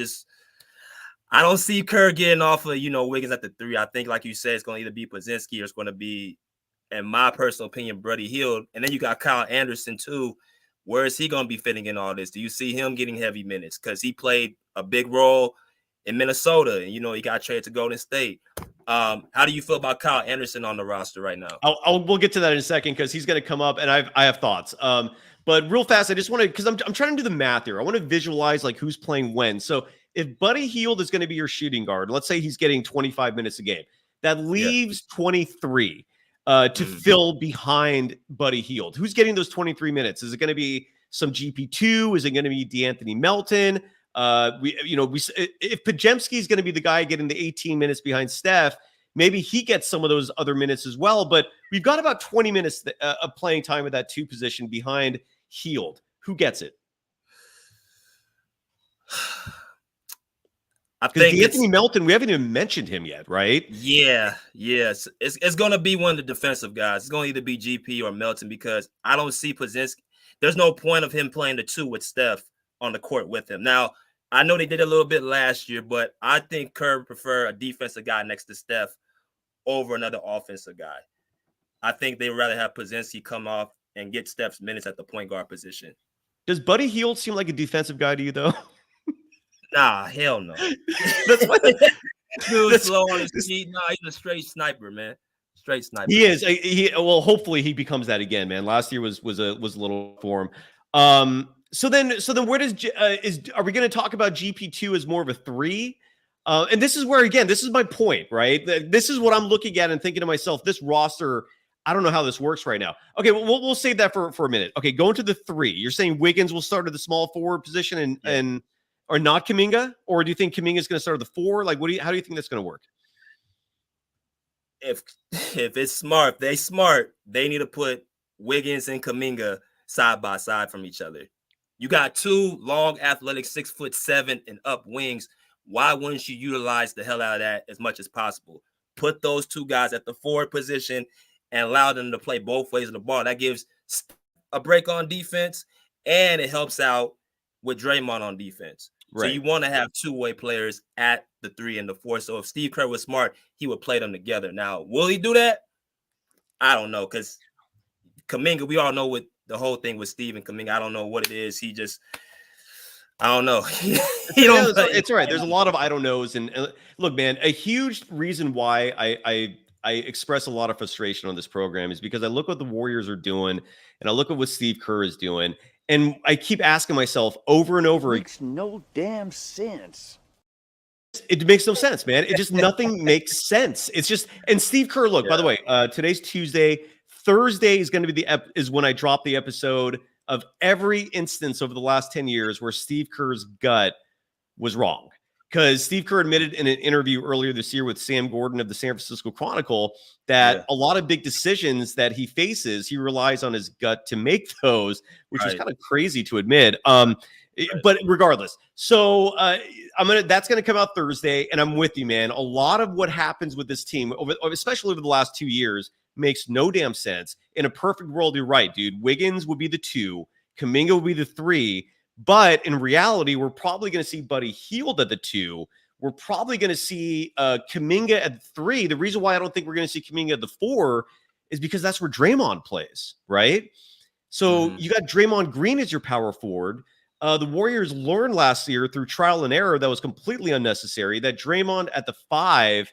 Speaker 5: don't see Kerr getting off of, Wiggins at the 3. I think, like you said, it's going to either be Podziemski or it's going to be, in my personal opinion, Buddy Hield. And then you got Kyle Anderson too. Where is he going to be fitting in all this? Do you see him getting heavy minutes? Because he played a big role in Minnesota, and he got traded to Golden State. How do you feel about Kyle Anderson on the roster right now?
Speaker 1: We'll get to that in a second because he's going to come up, and I have thoughts. But real fast, I just want to, because I'm trying to do the math here. I want to visualize like who's playing when. So if Buddy Hield is going to be your shooting guard, let's say he's getting 25 minutes a game, that leaves 23 to fill behind Buddy Hield. Who's getting those 23 minutes? Is it going to be some GP2? Is it going to be DeAnthony Melton? If Podziemski is going to be the guy getting the 18 minutes behind Steph, maybe he gets some of those other minutes as well. But we've got about 20 minutes of playing time at that 2 position behind Hield. Who gets it? I think Anthony Melton, we haven't even mentioned him yet, right?
Speaker 5: Yeah, yes. It's going to be one of the defensive guys. It's going to either be GP or Melton because I don't see Podziemski. there's no point of him playing the 2 with Steph on the court with him. Now, I know they did a little bit last year, but I think Kerr would prefer a defensive guy next to Steph over another offensive guy. I think they'd rather have Pozinski come off and get Steph's minutes at the point guard position.
Speaker 1: Does Buddy Hield seem like a defensive guy to you, though?
Speaker 5: Nah, hell no.
Speaker 1: That's what,
Speaker 5: Dude, slow on his feet. Nah, he's a straight sniper, man. Straight sniper.
Speaker 1: he is. Well, hopefully he becomes that again, man. Last year was a little for him. So then where does are we going to talk about GP2 as more of a 3? And this is where, again, this is my point, right? This is what I'm looking at and thinking to myself, this roster, I don't know how this works right now. Okay, well, we'll save that for a minute. Okay, going to the 3. You're saying Wiggins will start at the small forward position and or not Kuminga? Or do you think Kuminga is going to start at the 4? Like, how do you think that's going to work?
Speaker 5: If it's smart, they need to put Wiggins and Kuminga side by side from each other. You got 2 long, athletic, 6'7" and up wings. Why wouldn't you utilize the hell out of that as much as possible? Put those 2 guys at the forward position and allow them to play both ways of the ball. That gives a break on defense, and it helps out with Draymond on defense. Right. So you want to have 2-way players at the 3 and the 4. So if Steve Kerr was smart, he would play them together. Now, will he do that? I don't know, because Kuminga, we all know what the whole thing with Steve and Kuminga. I don't know what it is. He just, I don't know.
Speaker 1: It's all right. There's a lot of I don't knows. And look, man, a huge reason why I express a lot of frustration on this program is because I look what the Warriors are doing and I look at what Steve Kerr is doing. And I keep asking myself over and over.
Speaker 6: It makes no damn sense.
Speaker 1: It makes no sense, man. It just, nothing makes sense. It's just, and Steve Kerr, look, by the way, today's Tuesday. Thursday is going to be is when I drop the episode of every instance over the last 10 years where Steve Kerr's gut was wrong. Because Steve Kerr admitted in an interview earlier this year with Sam Gordon of the San Francisco Chronicle that a lot of big decisions that he faces, he relies on his gut to make those, which is kind of crazy to admit. But regardless, so that's going to come out Thursday, and I'm with you, man. A lot of what happens with this team, especially over the last 2 years, makes no damn sense. In a perfect world, you're right, dude. Wiggins would be the 2, Kuminga would be the 3. But in reality, we're probably going to see Buddy Hield at the 2. We're probably going to see Kuminga at the 3. The reason why I don't think we're going to see Kuminga at the 4 is because that's where Draymond plays, right? So you got Draymond Green as your power forward. The Warriors learned last year through trial and error that was completely unnecessary, that Draymond at the 5,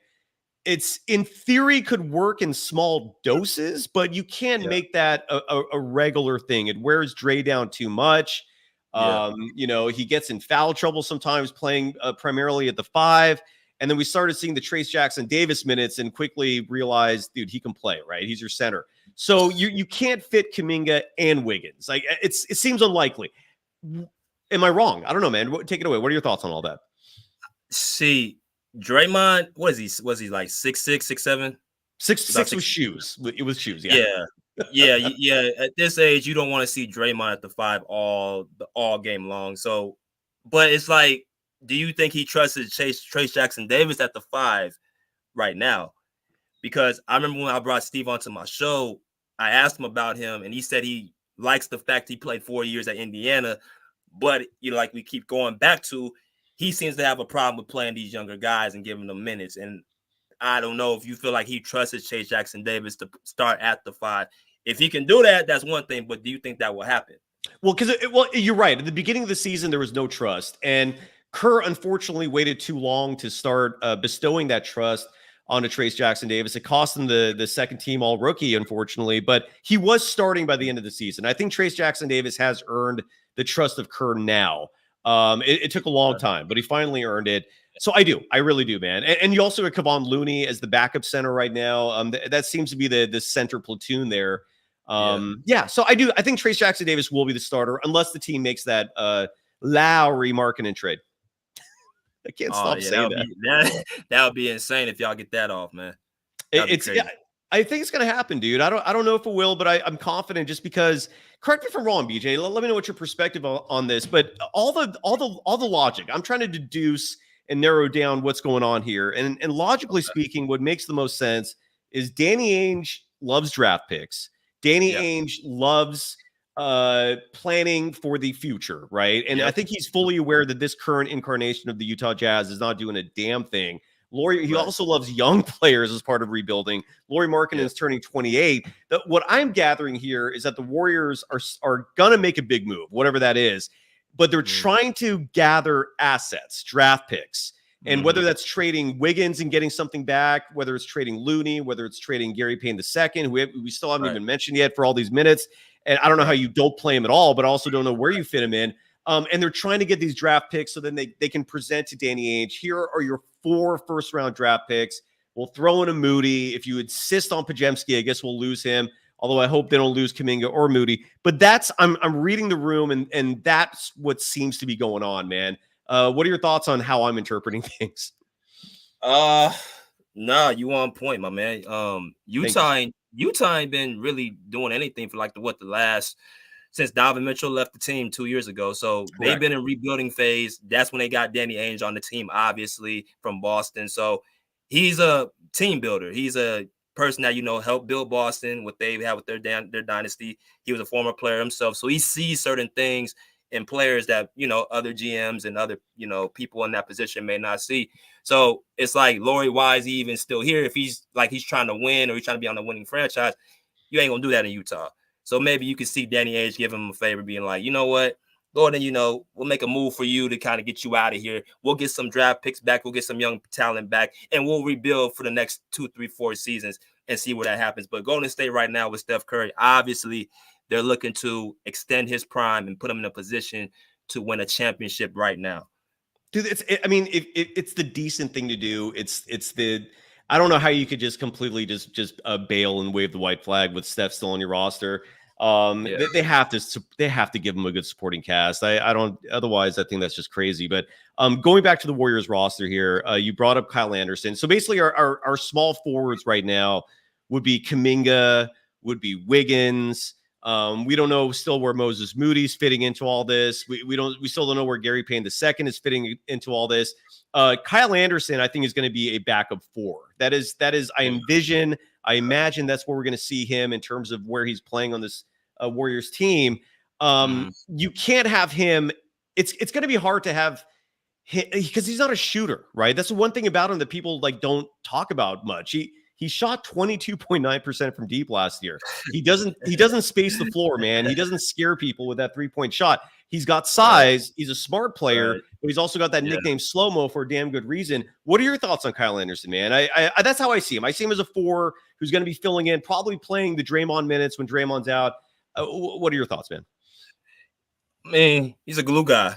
Speaker 1: it's in theory could work in small doses, but you can't make that a regular thing. It wears Dre down too much. He gets in foul trouble sometimes playing primarily at the 5. And then we started seeing the Trace Jackson-Davis minutes and quickly realized, dude, he can play, right? He's your center. So you can't fit Kuminga and Wiggins. Like it seems unlikely. Am I wrong? I don't know, man. Take it away. What are your thoughts on all that?
Speaker 5: See, Draymond, what is he? Was he like 6'6", 6'7"?
Speaker 1: 6'6" with shoes. It was shoes,
Speaker 5: Yeah. At this age, you don't want to see Draymond at the 5 all game long. So, but it's like, do you think he trusted Trace Jackson-Davis at the 5 right now? Because I remember when I brought Steve onto my show, I asked him about him, and he said he likes the fact he played 4 years at Indiana. But, like we keep going back to, he seems to have a problem with playing these younger guys and giving them minutes. And I don't know if you feel like he trusted Trace Jackson-Davis to start at the 5. If he can do that, that's one thing. But do you think that will happen?
Speaker 1: Well, you're right. At the beginning of the season, there was no trust. And Kerr, unfortunately, waited too long to start bestowing that trust onto Trace Jackson-Davis. It cost him the second team all-rookie, unfortunately. But he was starting by the end of the season. I think Trace Jackson-Davis has earned the trust of Kerr now. It took a long time, but he finally earned it. So I really do, man. And you also have Kevon Looney as the backup center right now. That seems to be the center platoon there. So I think Trace Jackson-Davis will be the starter unless the team makes that Lowry marketing trade. I can't stop saying that.
Speaker 5: That would be insane if y'all get that off, man.
Speaker 1: I think it's going to happen, dude. I don't know if it will, but I'm confident just because. Correct me if I'm wrong, BJ. Let me know what your perspective on this. But all the logic, I'm trying to deduce and narrow down what's going on here. And logically speaking, what makes the most sense is Danny Ainge loves draft picks. Danny Ainge loves planning for the future, right? And I think he's fully aware that this current incarnation of the Utah Jazz is not doing a damn thing. He also loves young players as part of rebuilding. Lauri Markkanen is turning 28. What I'm gathering here is that the Warriors are going to make a big move, whatever that is, but they're trying to gather assets, draft picks. And whether that's trading Wiggins and getting something back, whether it's trading Looney, whether it's trading Gary Payne II, who we still haven't even mentioned yet for all these minutes. And I don't know how you don't play him at all, but I also don't know where you fit him in. And they're trying to get these draft picks so then they can present to Danny Ainge. Here are your 4 first-round draft picks. We'll throw in a Moody. If you insist on Podziemski, I guess we'll lose him. Although I hope they don't lose Kuminga or Moody. But I'm reading the room, and that's what seems to be going on, man. What are your thoughts on how I'm interpreting things?
Speaker 5: No, you on point, my man. Utah ain't been really doing anything for since Donovan Mitchell left the team 2 years ago. So they've been in rebuilding phase. That's when they got Danny Ainge on the team, obviously from Boston. So he's a team builder. He's a person that helped build Boston, what they have with their dynasty. He was a former player himself, so he sees certain things in players that other GMs and other people in that position may not see. So it's like, Lauri, why is he even still here? If he's trying to win or he's trying to be on the winning franchise, you ain't gonna do that in Utah. So maybe you could see Danny Ainge give him a favor, being like, you know what, go ahead and we'll make a move for you to kind of get you out of here. We'll get some draft picks back, we'll get some young talent back, and we'll rebuild for the next 2, 3, 4 seasons and see where that happens. But Golden State right now with Steph Curry, obviously they're looking to extend his prime and put him in a position to win a championship right now.
Speaker 1: Dude, it's the decent thing to do. I don't know how you could just completely just bail and wave the white flag with Steph still on your roster. They have to give him a good supporting cast. Otherwise I think that's just crazy. But going back to the Warriors roster here, you brought up Kyle Anderson. So basically our small forwards right now would be Kuminga, would be Wiggins. We don't know still where Moses Moody's fitting into all this. We still don't know where Gary Payne II is fitting into all this. Kyle Anderson, I think, is going to be a backup 4. That is, I imagine that's where we're going to see him in terms of where he's playing on this Warriors team. You can't have him. It's going to be hard to have him because he's not a shooter, right? That's the one thing about him that people don't talk about much. He shot 22.9% from deep last year. He doesn't space the floor, man. He doesn't scare people with that 3-point shot. He's got size. He's a smart player, but he's also got that nickname Slow-Mo for a damn good reason. What are your thoughts on Kyle Anderson, man? I that's how I see him. I see him as a 4 who's going to be filling in, probably playing the Draymond minutes when Draymond's out. What are your thoughts, man?
Speaker 5: I mean, he's a glue guy.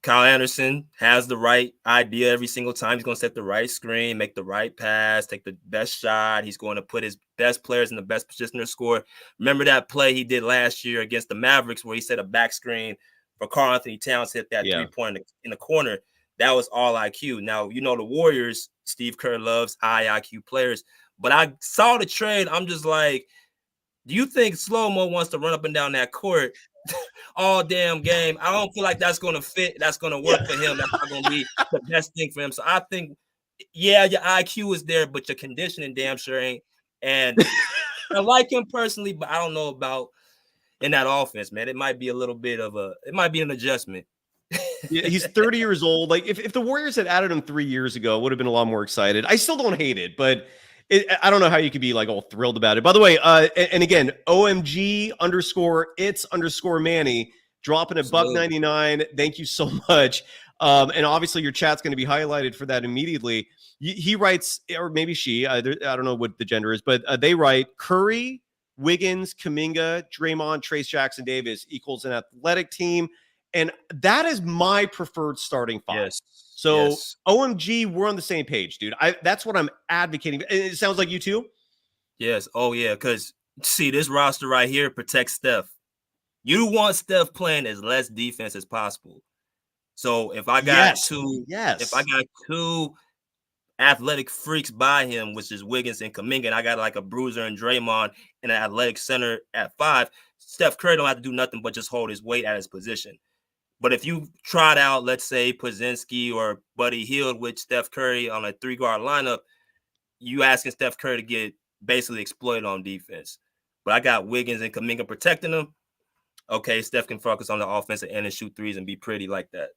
Speaker 5: Kyle Anderson has the right idea every single time. He's going to set the right screen, make the right pass, take the best shot. He's going to put his best players in the best position to score. Remember that play he did last year against the Mavericks where he set a back screen for Karl-Anthony Towns, hit that 3-point in the corner. That was all IQ. Now, the Warriors, Steve Kerr loves high IQ players. But I saw the trade. I'm just like, do you think Slow-Mo wants to run up and down that court all damn game? I don't feel like that's going to fit. That's going to work for him. That's not going to be the best thing for him. So I think, your IQ is there, but your conditioning damn sure ain't. And I like him personally, but I don't know about in that offense, man. It might be a little bit of it might be an adjustment.
Speaker 1: He's 30 years old. Like if the Warriors had added him 3 years ago, I would have been a lot more excited. I still don't hate it, but I don't know how you could be all thrilled about it. By the way, and again, OMG_it's_Manny dropping $1.99. Thank you so much. And obviously your chat's going to be highlighted for that immediately. He writes, or maybe she, I don't know what the gender is, but they write Curry, Wiggins, Kuminga, Draymond, Trace Jackson Davis equals an athletic team. And that is my preferred starting 5.
Speaker 5: Yes.
Speaker 1: So OMG, we're on the same page, dude. That's what I'm advocating. It sounds like you too.
Speaker 5: Yes. Oh yeah. Because see, this roster right here protects Steph. You want Steph playing as less defense as possible. So if I got if I got 2 athletic freaks by him, which is Wiggins and Kuminga, and I got a bruiser and Draymond and an athletic center at 5, Steph Curry don't have to do nothing but just hold his weight at his position. But if you tried out, let's say, Podziemski or Buddy Hield with Steph Curry on a 3-guard lineup, you asking Steph Curry to get basically exploited on defense. But I got Wiggins and Kuminga protecting him. okay, Steph can focus on the offensive end and shoot threes and be pretty like that.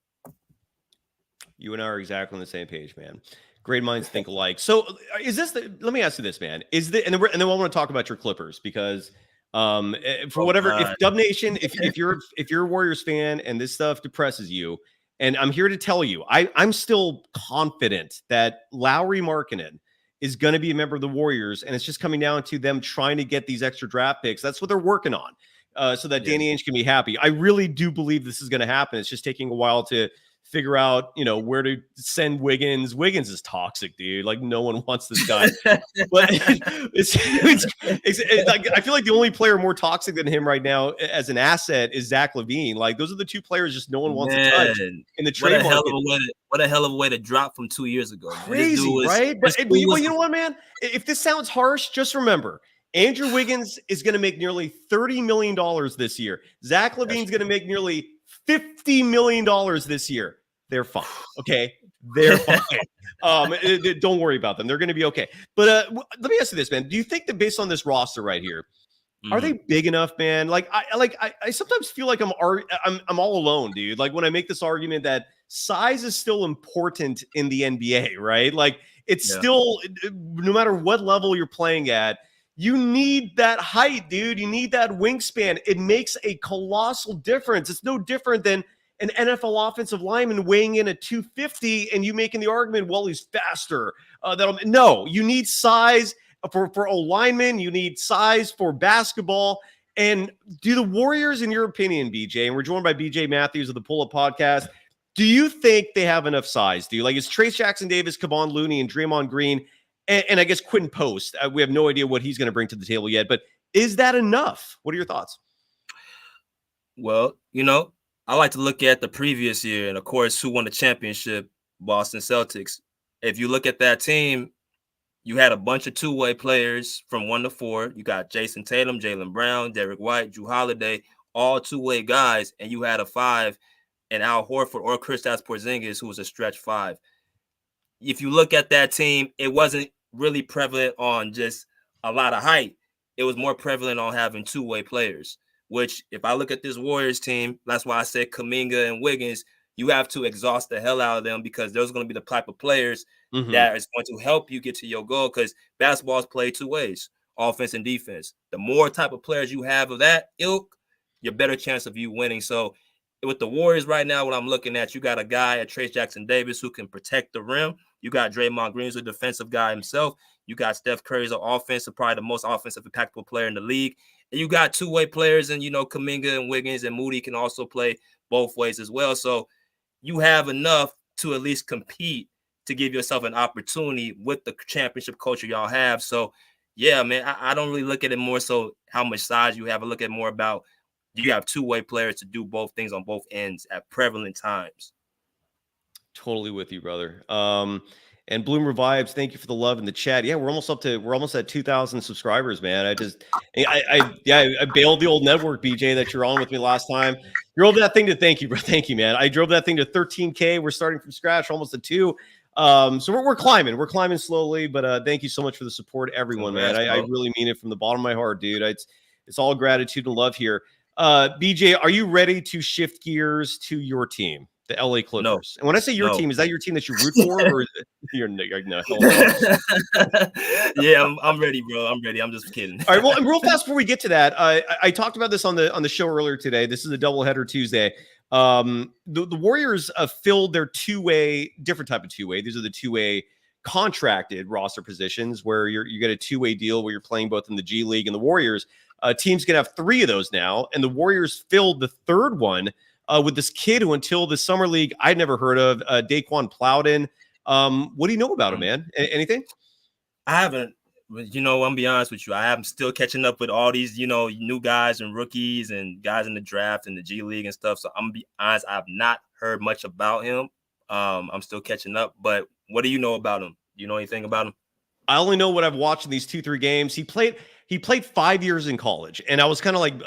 Speaker 1: You and I are exactly on the same page, man. Great minds think alike. So, is this? Let me ask you this, man. Is the and then I want to talk about your Clippers because, for whatever, if Dub Nation, if you're a Warriors fan and this stuff depresses you, and I'm here to tell you, I'm still confident that Lauri Markkanen is going to be a member of the Warriors, and it's just coming down to them trying to get these extra draft picks. That's what they're working on, so that Danny Ainge can be happy. I really do believe this is going to happen. It's just taking a while to figure out, where to send Wiggins. Wiggins is toxic, dude. Like, no one wants this guy. But it's like, I feel like the only player more toxic than him right now as an asset is Zach LaVine. Like, those are the two players just no one wants to touch in the trade market.
Speaker 5: What a hell of a way to drop from 2 years ago.
Speaker 1: Crazy, right? But you know what, man? If this sounds harsh, just remember, Andrew Wiggins is going to make nearly $30 million this year. Zach LaVine's going to make nearly $50 million this year. They're fine. Okay. They're fine. Don't worry about them. They're going to be okay. But let me ask you this, man. Do you think that based on this roster right here, are they big enough, man? Like, I sometimes feel like I'm all alone, dude. Like, when I make this argument that size is still important in the NBA, right? Like, it's still, no matter what level you're playing at, you need that height, dude. You need that wingspan. It makes a colossal difference. It's no different than an NFL offensive lineman weighing in at 250 and you making the argument, well, he's faster. No, you need size for O-linemen. You need size for basketball. And do the Warriors, in your opinion, BJ, and we're joined by BJ Mathews of the Pull Up Podcast, do you think they have enough size? Do you like, is Trace Jackson Davis, Kevon Looney, and Draymond Green, and I guess Quentin Post, we have no idea what he's going to bring to the table yet, but is that enough? What are your thoughts?
Speaker 5: Well, I like to look at the previous year, and of course, who won the championship? Boston Celtics. If you look at that team, you had a bunch of two-way players from 1 to 4. You got Jason Tatum, Jaylen Brown, Derek White, Jrue Holiday, all two-way guys, and you had a 5 and Al Horford or Kristaps Porzingis, who was a stretch 5. If you look at that team, it wasn't really prevalent on just a lot of height. It was more prevalent on having two-way players, which if I look at this Warriors team, that's why I said Kuminga and Wiggins, you have to exhaust the hell out of them because those are going to be the type of players that is going to help you get to your goal, because basketball is played two ways, offense and defense. The more type of players you have of that ilk, your better chance of you winning. So with the Warriors right now, what I'm looking at, you got a guy at Trace Jackson Davis who can protect the rim. You got Draymond Green, who's a defensive guy himself. You got Steph Curry's an offensive, probably the most offensive impactful player in the league. And you got two-way players, and Kuminga and Wiggins and Moody can also play both ways as well. So you have enough to at least compete to give yourself an opportunity with the championship culture y'all have. So yeah, man, I don't really look at it more so how much size you have. I look at more about, do you have two-way players to do both things on both ends at prevalent times?
Speaker 1: Totally with you, brother. And Bloomer Vibes, thank you for the love in the chat. Yeah, we're almost at 2,000 subscribers, man. I bailed the old network, BJ, that you're on with me last time. You drove that thing to, thank you, bro. Thank you, man. I drove that thing to 13K. We're starting from scratch, almost at 2. So we're climbing. We're climbing slowly, but thank you so much for the support, everyone, man. I really mean it from the bottom of my heart, dude. It's all gratitude and love here. BJ, are you ready to shift gears to your team, the LA Clippers?
Speaker 5: No.
Speaker 1: And when I say your team, is that your team that you root for, or you're no?
Speaker 5: Yeah, I'm ready, bro. I'm ready. I'm just kidding.
Speaker 1: All right. Well, and real fast before we get to that, I talked about this on the show earlier today. This is a doubleheader Tuesday. The Warriors filled their different type of two-way. These are the two-way contracted roster positions where you get a two-way deal where you're playing both in the G League and the Warriors. Teams can have 3 of those now, and the Warriors filled the third one with this kid who, until the summer league, I'd never heard of, Daquan Plowden. What do you know about him, man? Anything?
Speaker 5: I haven't. I'm be honest with you. I am still catching up with all these, new guys and rookies and guys in the draft and the G League and stuff. So I'm gonna be honest, I've not heard much about him. I'm still catching up. But what do you know about him? Do you know anything about him?
Speaker 1: I only know what I've watched in these 2-3 games. He played 5 years in college, and I was kind of like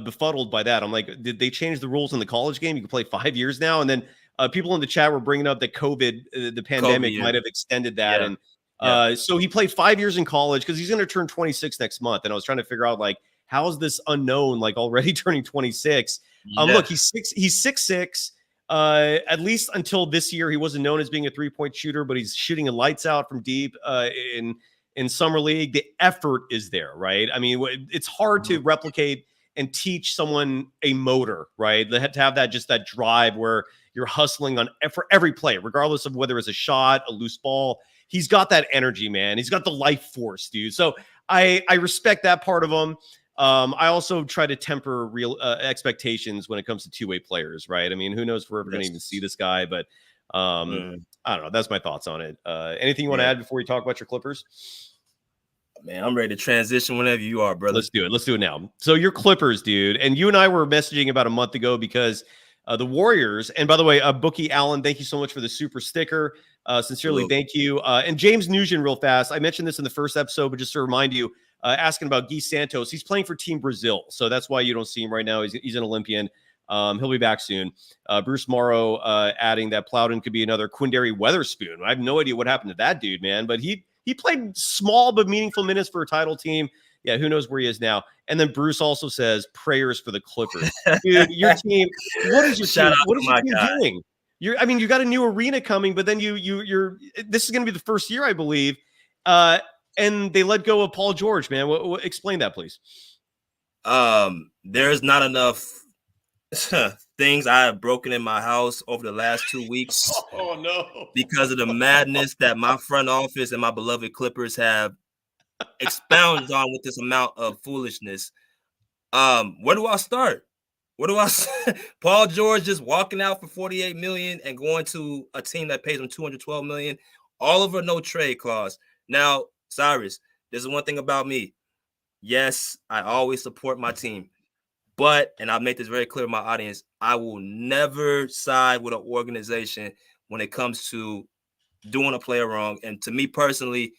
Speaker 1: befuddled by that. I'm like, did they change the rules in the college game? You can play 5 years now, and then people in the chat were bringing up that the pandemic might have extended that, and so he played 5 years in college because he's going to turn 26 next month. And I was trying to figure out, like, how's this unknown like already turning 26? Look, he's 6'6". At least until this year, he wasn't known as being a 3-point shooter, but he's shooting a lights out from deep in summer league. The effort is there, right? I mean, it's hard to replicate and teach someone a motor, right? They had to have that drive where you're hustling for every play, regardless of whether it's a shot, a loose ball. He's got that energy, man. He's got the life force, dude. So I respect that part of him. I also try to temper real expectations when it comes to two-way players, right? I mean, who knows if we're ever going to even see this guy, but I don't know. That's my thoughts on it. Anything you want to add before we talk about your Clippers?
Speaker 5: Man, I'm ready to transition whenever you are, brother.
Speaker 1: Let's do it. Let's do it now. So your Clippers, dude, and you and I were messaging about a month ago because the Warriors, and by the way, Bookie Allen, thank you so much for the super sticker. Sincerely, thank you. And James Nugent, real fast. I mentioned this in the first episode, but just to remind you, asking about Guy Santos. He's playing for Team Brazil, so that's why you don't see him right now. He's an Olympian. He'll be back soon. Bruce Morrow adding that Plowden could be another Quindary Weatherspoon. I have no idea what happened to that dude, man, but he played small but meaningful minutes for a title team. Yeah, who knows where he is now. And then Bruce also says prayers for the Clippers. Dude, your team, what is your team? What is your team doing? You got a new arena coming, but then you're this is going to be the first year, I believe. And they let go of Paul George, man. Explain that, please.
Speaker 5: There's not enough things I have broken in my house over the last 2 weeks.
Speaker 1: Oh, no.
Speaker 5: Because of the madness that my front office and my beloved Clippers have expounded on with this amount of foolishness. Where do I start? Paul George just walking out for $48 million and going to a team that pays him $212 million, all over no trade clause. Now, Cyrus, there's one thing about me. Yes, I always support my team. But, and I'll make this very clear to my audience, I will never side with an organization when it comes to doing a player wrong. And to me personally,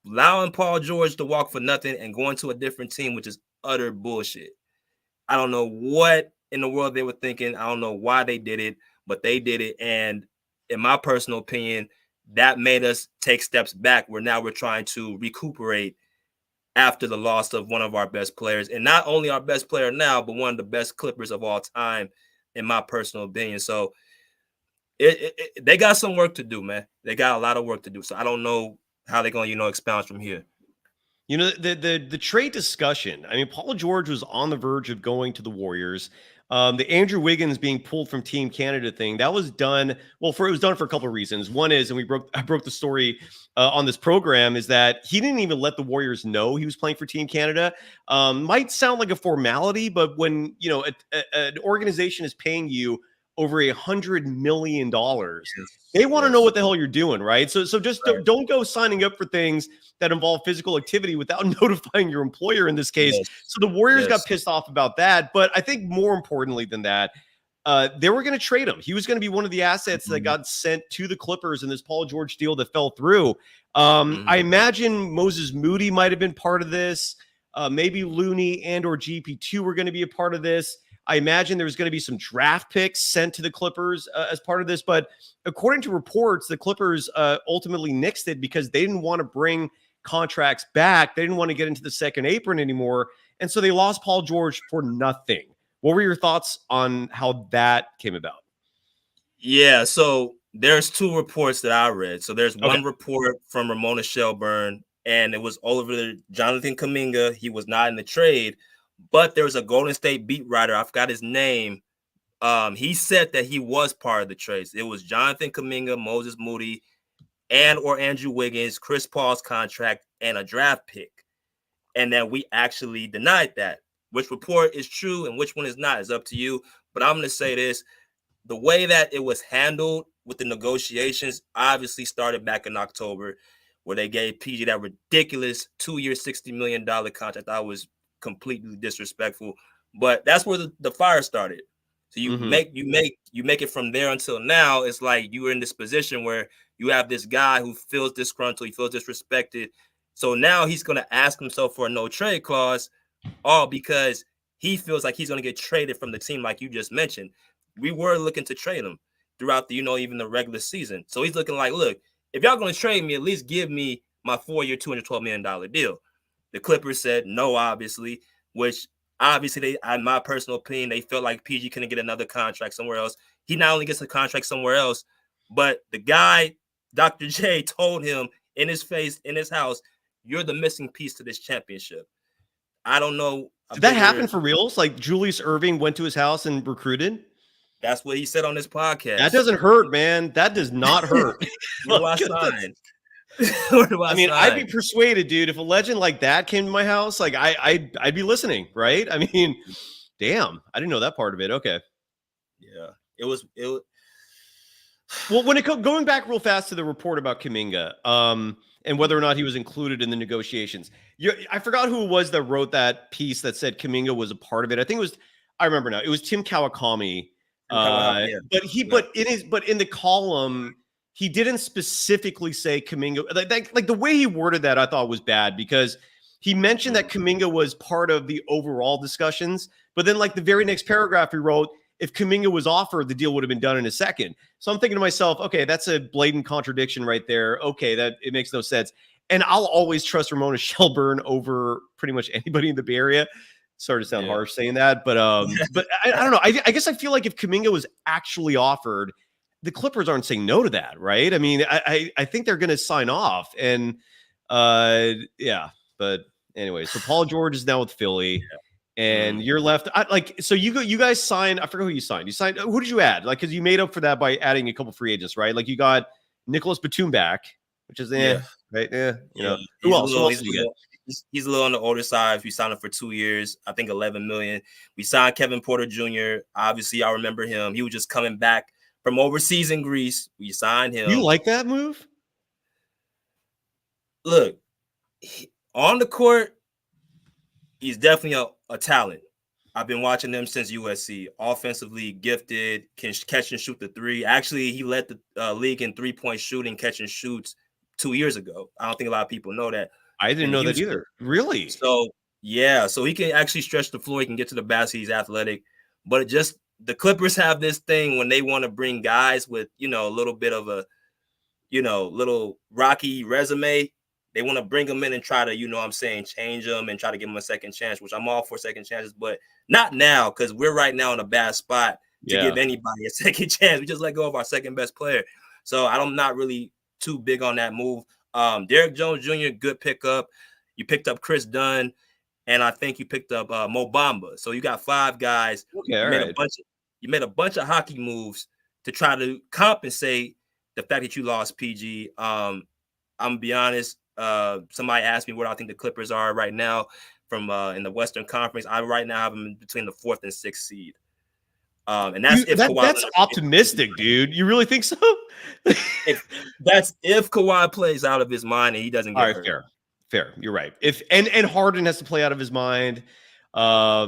Speaker 5: allowing Paul George to walk for nothing and going to a different team, which is utter bullshit. I don't know what in the world they were thinking. I don't know why they did it, but they did it. And in my personal opinion, that made us take steps back where now we're trying to recuperate after the loss of one of our best players. And not only our best player now, but one of the best Clippers of all time, in my personal opinion. So they got some work to do, man. They got a lot of work to do. So I don't know how they're going to, expound from here.
Speaker 1: You know, the trade discussion. I mean, Paul George was on the verge of going to the Warriors. The Andrew Wiggins being pulled from Team Canada thing, that was done. Well, it was done for a couple of reasons. One is, and I broke the story on this program, is that he didn't even let the Warriors know he was playing for Team Canada. Might sound like a formality, but when an organization is paying you over $100 million, they want to know what the hell you're doing, right? So just don't go signing up for things that involve physical activity without notifying your employer in this case. Yes. So the Warriors got pissed off about that. But I think more importantly than that, they were going to trade him. He was going to be one of the assets that got sent to the Clippers in this Paul George deal that fell through. I imagine Moses Moody might have been part of this. Maybe Looney and or GP2 were going to be a part of this. I imagine there's going to be some draft picks sent to the Clippers as part of this. But according to reports, the Clippers ultimately nixed it because they didn't want to bring contracts back. They didn't want to get into the second apron anymore. And so they lost Paul George for nothing. What were your thoughts on how that came about?
Speaker 5: Yeah, so there's two reports that I read. So there's one report from Ramona Shelburne, and it was over Jonathan Kuminga. He was not in the trade. But there was a Golden State beat writer, I forgot his name. He said that he was part of the trades. It was Jonathan Kuminga, Moses Moody, and or Andrew Wiggins, Chris Paul's contract, and a draft pick. And that we actually denied that. Which report is true and which one is not is up to you. But I'm going to say this. The way that it was handled with the negotiations obviously started back in October, where they gave PG that ridiculous 2-year, $60 million contract. I was completely disrespectful, but that's where the fire started. So you make it from there until now. It's like you were in this position where you have this guy who feels disgruntled, he feels disrespected. So now he's going to ask himself for a no trade clause, all because he feels like he's going to get traded from the team, like you just mentioned. We were looking to trade him throughout the, even the regular season. So he's looking like, look, if y'all going to trade me, at least give me my 4-year, $212 million deal. The Clippers said no, obviously. which obviously in my personal opinion, they felt like PG couldn't get another contract somewhere else. He not only gets a contract somewhere else, but the guy, Dr. J, told him in his face, in his house, you're the missing piece to this championship. I don't know.
Speaker 1: Did that happen for reals? Like Julius Erving went to his house and recruited?
Speaker 5: That's what he said on this podcast.
Speaker 1: That doesn't hurt, man. That does not hurt.
Speaker 5: Where do I sign? Where do I
Speaker 1: mean,
Speaker 5: sign?
Speaker 1: I'd be persuaded, dude. If a legend like that came to my house, like I'd be listening, right? I mean, damn, I didn't know that part of it. Okay.
Speaker 5: Yeah, it was.
Speaker 1: Well, when going back real fast to the report about Kuminga, and whether or not he was included in the negotiations, I forgot who it was that wrote that piece that said Kuminga was a part of it. I think it was. I remember now. It was Tim Kawakami.
Speaker 5: Yeah.
Speaker 1: But in the column, he didn't specifically say Kuminga. Like the way he worded that, I thought was bad because he mentioned that Kuminga was part of the overall discussions, but then like the very next paragraph he wrote, if Kuminga was offered, the deal would have been done in a second. So I'm thinking to myself, okay, that's a blatant contradiction right there. Okay, that it makes no sense. And I'll always trust Ramona Shelburne over pretty much anybody in the Bay Area. Sorry to sound harsh saying that, but I don't know. I guess I feel like if Kuminga was actually offered, the Clippers aren't saying no to that, right? I mean, I think they're going to sign off, and yeah. But anyway, so Paul George is now with Philly, and you're left. So you guys signed. I forget who you signed. You signed. Who did you add? Like, because you made up for that by adding a couple free agents, right? Like you got Nicholas Batum back, which is right? You know, who else? Who else did you get?
Speaker 5: He's a little on the older side. We signed him for 2 years, I think $11 million. We signed Kevin Porter Jr. Obviously, I remember him. He was just coming back from overseas in Greece. We signed him.
Speaker 1: You like that move?
Speaker 5: Look, on the court, he's definitely a talent. I've been watching him since USC. Offensively gifted, can catch and shoot the three. Actually, he led the league in three-point shooting, catch and shoots 2 years ago. I don't think a lot of people know that.
Speaker 1: I didn't know that either. Really?
Speaker 5: So, yeah. So he can actually stretch the floor. He can get to the basket. He's athletic. But it just the Clippers have this thing when they want to bring guys with, a little bit of a, little rocky resume. They want to bring them in and try to, change them and try to give them a second chance, which I'm all for second chances. But not now because we're right now in a bad spot to give anybody a second chance. We just let go of our second best player. So I'm not really too big on that move. Derek Jones Jr., good pickup. You picked up Chris Dunn, and I think you picked up Mo Bamba. So you got 5 guys.
Speaker 1: Okay,
Speaker 5: you made a bunch of hockey moves to try to compensate the fact that you lost PG. I'm gonna be honest. Somebody asked me where I think the Clippers are right now from in the Western Conference. I right now have them between the 4th and 6th seed. And that's
Speaker 1: that's optimistic, dude. You really think so?
Speaker 5: if Kawhi plays out of his mind and he doesn't get hurt.
Speaker 1: Fair. You're right. If and Harden has to play out of his mind. But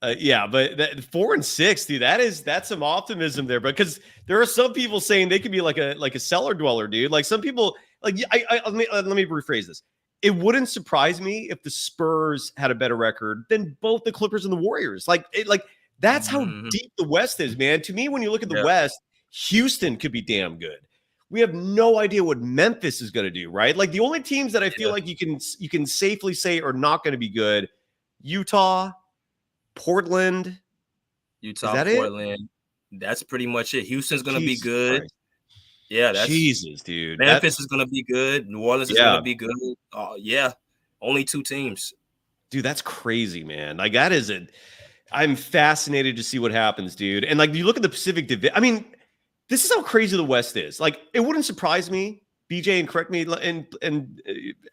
Speaker 1: 4 and 6, dude, that's some optimism there. Because there are some people saying they could be like a cellar dweller, dude. Like some people, like let me rephrase this. It wouldn't surprise me if the Spurs had a better record than both the Clippers and the Warriors. That's how deep the West is, man. To me, when you look at the West, Houston could be damn good. We have no idea what Memphis is going to do, right? Like the only teams that I feel like you can safely say are not going to be good: Utah, Portland.
Speaker 5: Portland. That's pretty much it. Houston's going to be good.
Speaker 1: Christ.
Speaker 5: Yeah, that's
Speaker 1: Jesus, dude.
Speaker 5: Memphis is going to be good. New Orleans is going to be good. Only 2 teams.
Speaker 1: Dude, that's crazy, man. Like that is it. I'm fascinated to see what happens, dude. And like you look at the Pacific Division. I mean, this is how crazy the West is. Like it wouldn't surprise me, BJ, and correct me and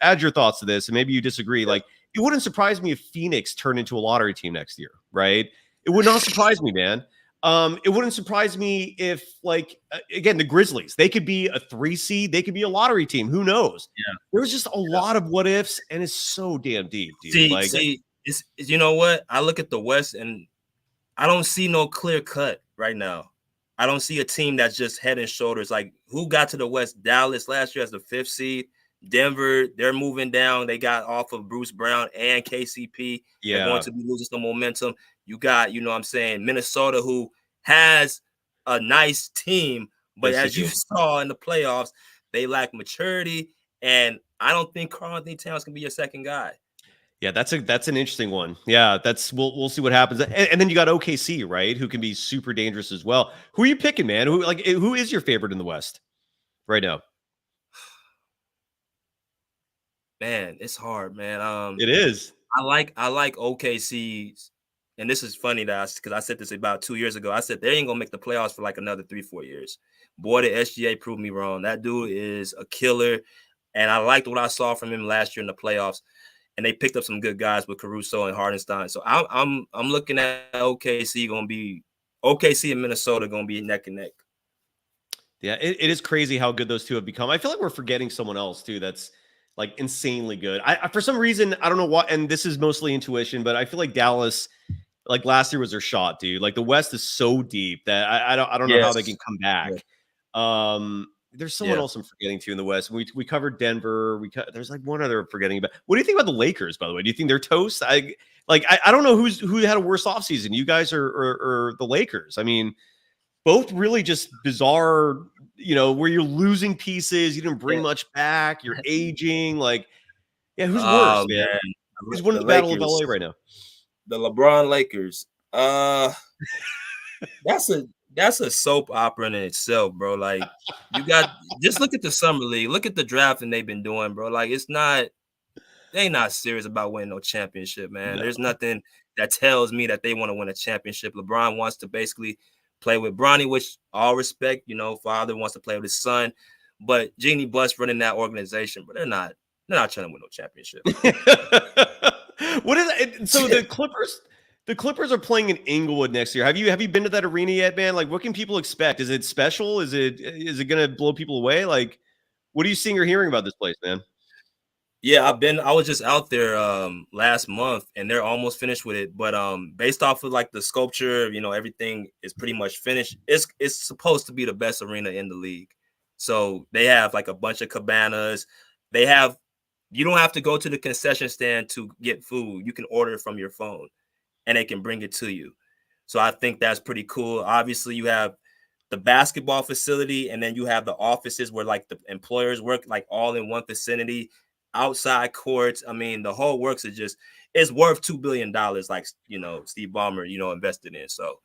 Speaker 1: add your thoughts to this, and maybe you disagree. Like it wouldn't surprise me if Phoenix turned into a lottery team next year, right? It would not surprise me, man. It wouldn't surprise me if, again, the Grizzlies, they could be a 3 seed, they could be a lottery team. Who knows? Yeah, there's just a lot of what ifs, and it's so damn deep, dude.
Speaker 5: It's you know what? I look at the West, and I don't see no clear cut right now. I don't see a team that's just head and shoulders. Like who got to the West? Dallas last year as the 5th seed. Denver, they're moving down. They got off of Bruce Brown and KCP. Yeah. They're going to be losing some momentum. You got, Minnesota, who has a nice team, but as you saw in the playoffs, they lack maturity. And I don't think Karl Anthony Towns can be your second guy.
Speaker 1: Yeah, that's an interesting one. Yeah, we'll see what happens. And then you got OKC, right? Who can be super dangerous as well. Who are you picking, man? Who is your favorite in the West right now?
Speaker 5: Man, it's hard, man.
Speaker 1: It is.
Speaker 5: I like OKC's, and this is funny that because I said this about 2 years ago. I said they ain't gonna make the playoffs for like another 3-4 years. Boy, the SGA proved me wrong. That dude is a killer, and I liked what I saw from him last year in the playoffs. And they picked up some good guys with Caruso and Hardenstein. So I'm looking at OKC and Minnesota gonna be neck and neck.
Speaker 1: Yeah, it is crazy how good those two have become. I feel like we're forgetting someone else too that's like insanely good. I for some reason, I don't know what, and this is mostly intuition, but I feel like Dallas, like last year was their shot, dude. Like the West is so deep that I don't know how they can come back. Yeah. There's someone else I'm forgetting too in the West. We covered Denver. There's like one other I'm forgetting about. What do you think about the Lakers, by the way? Do you think they're toast? I don't know who had a worse offseason, you guys or the Lakers. I mean, both really just bizarre, where you're losing pieces, you didn't bring much back, you're aging. Like, yeah, who's worse, man? Who's winning the Battle of LA right now?
Speaker 5: The LeBron Lakers. That's a soap opera in itself, bro. Like, you got just look at the summer league, look at the draft, and they've been doing, bro. Like, they not serious about winning no championship, man. No. There's nothing that tells me that they want to win a championship. LeBron wants to basically play with Bronny, which all respect, father wants to play with his son, but Jeannie Buss running that organization, but they're not trying to win no championship.
Speaker 1: What is it? So the Clippers are playing in Inglewood next year. Have you been to that arena yet, man? Like, what can people expect? Is it special? Is it going to blow people away? Like, what are you seeing or hearing about this place, man?
Speaker 5: Yeah, I was just out there last month, and they're almost finished with it. But based off of like the sculpture, everything is pretty much finished. It's supposed to be the best arena in the league. So they have like a bunch of cabanas. You don't have to go to the concession stand to get food. You can order it from your phone, and they can bring it to you. So I think that's pretty cool. Obviously, you have the basketball facility, and then you have the offices where like the employers work, like all in one vicinity. Outside courts. I mean, the whole works it's worth $2 billion, like, Steve Ballmer, invested in. So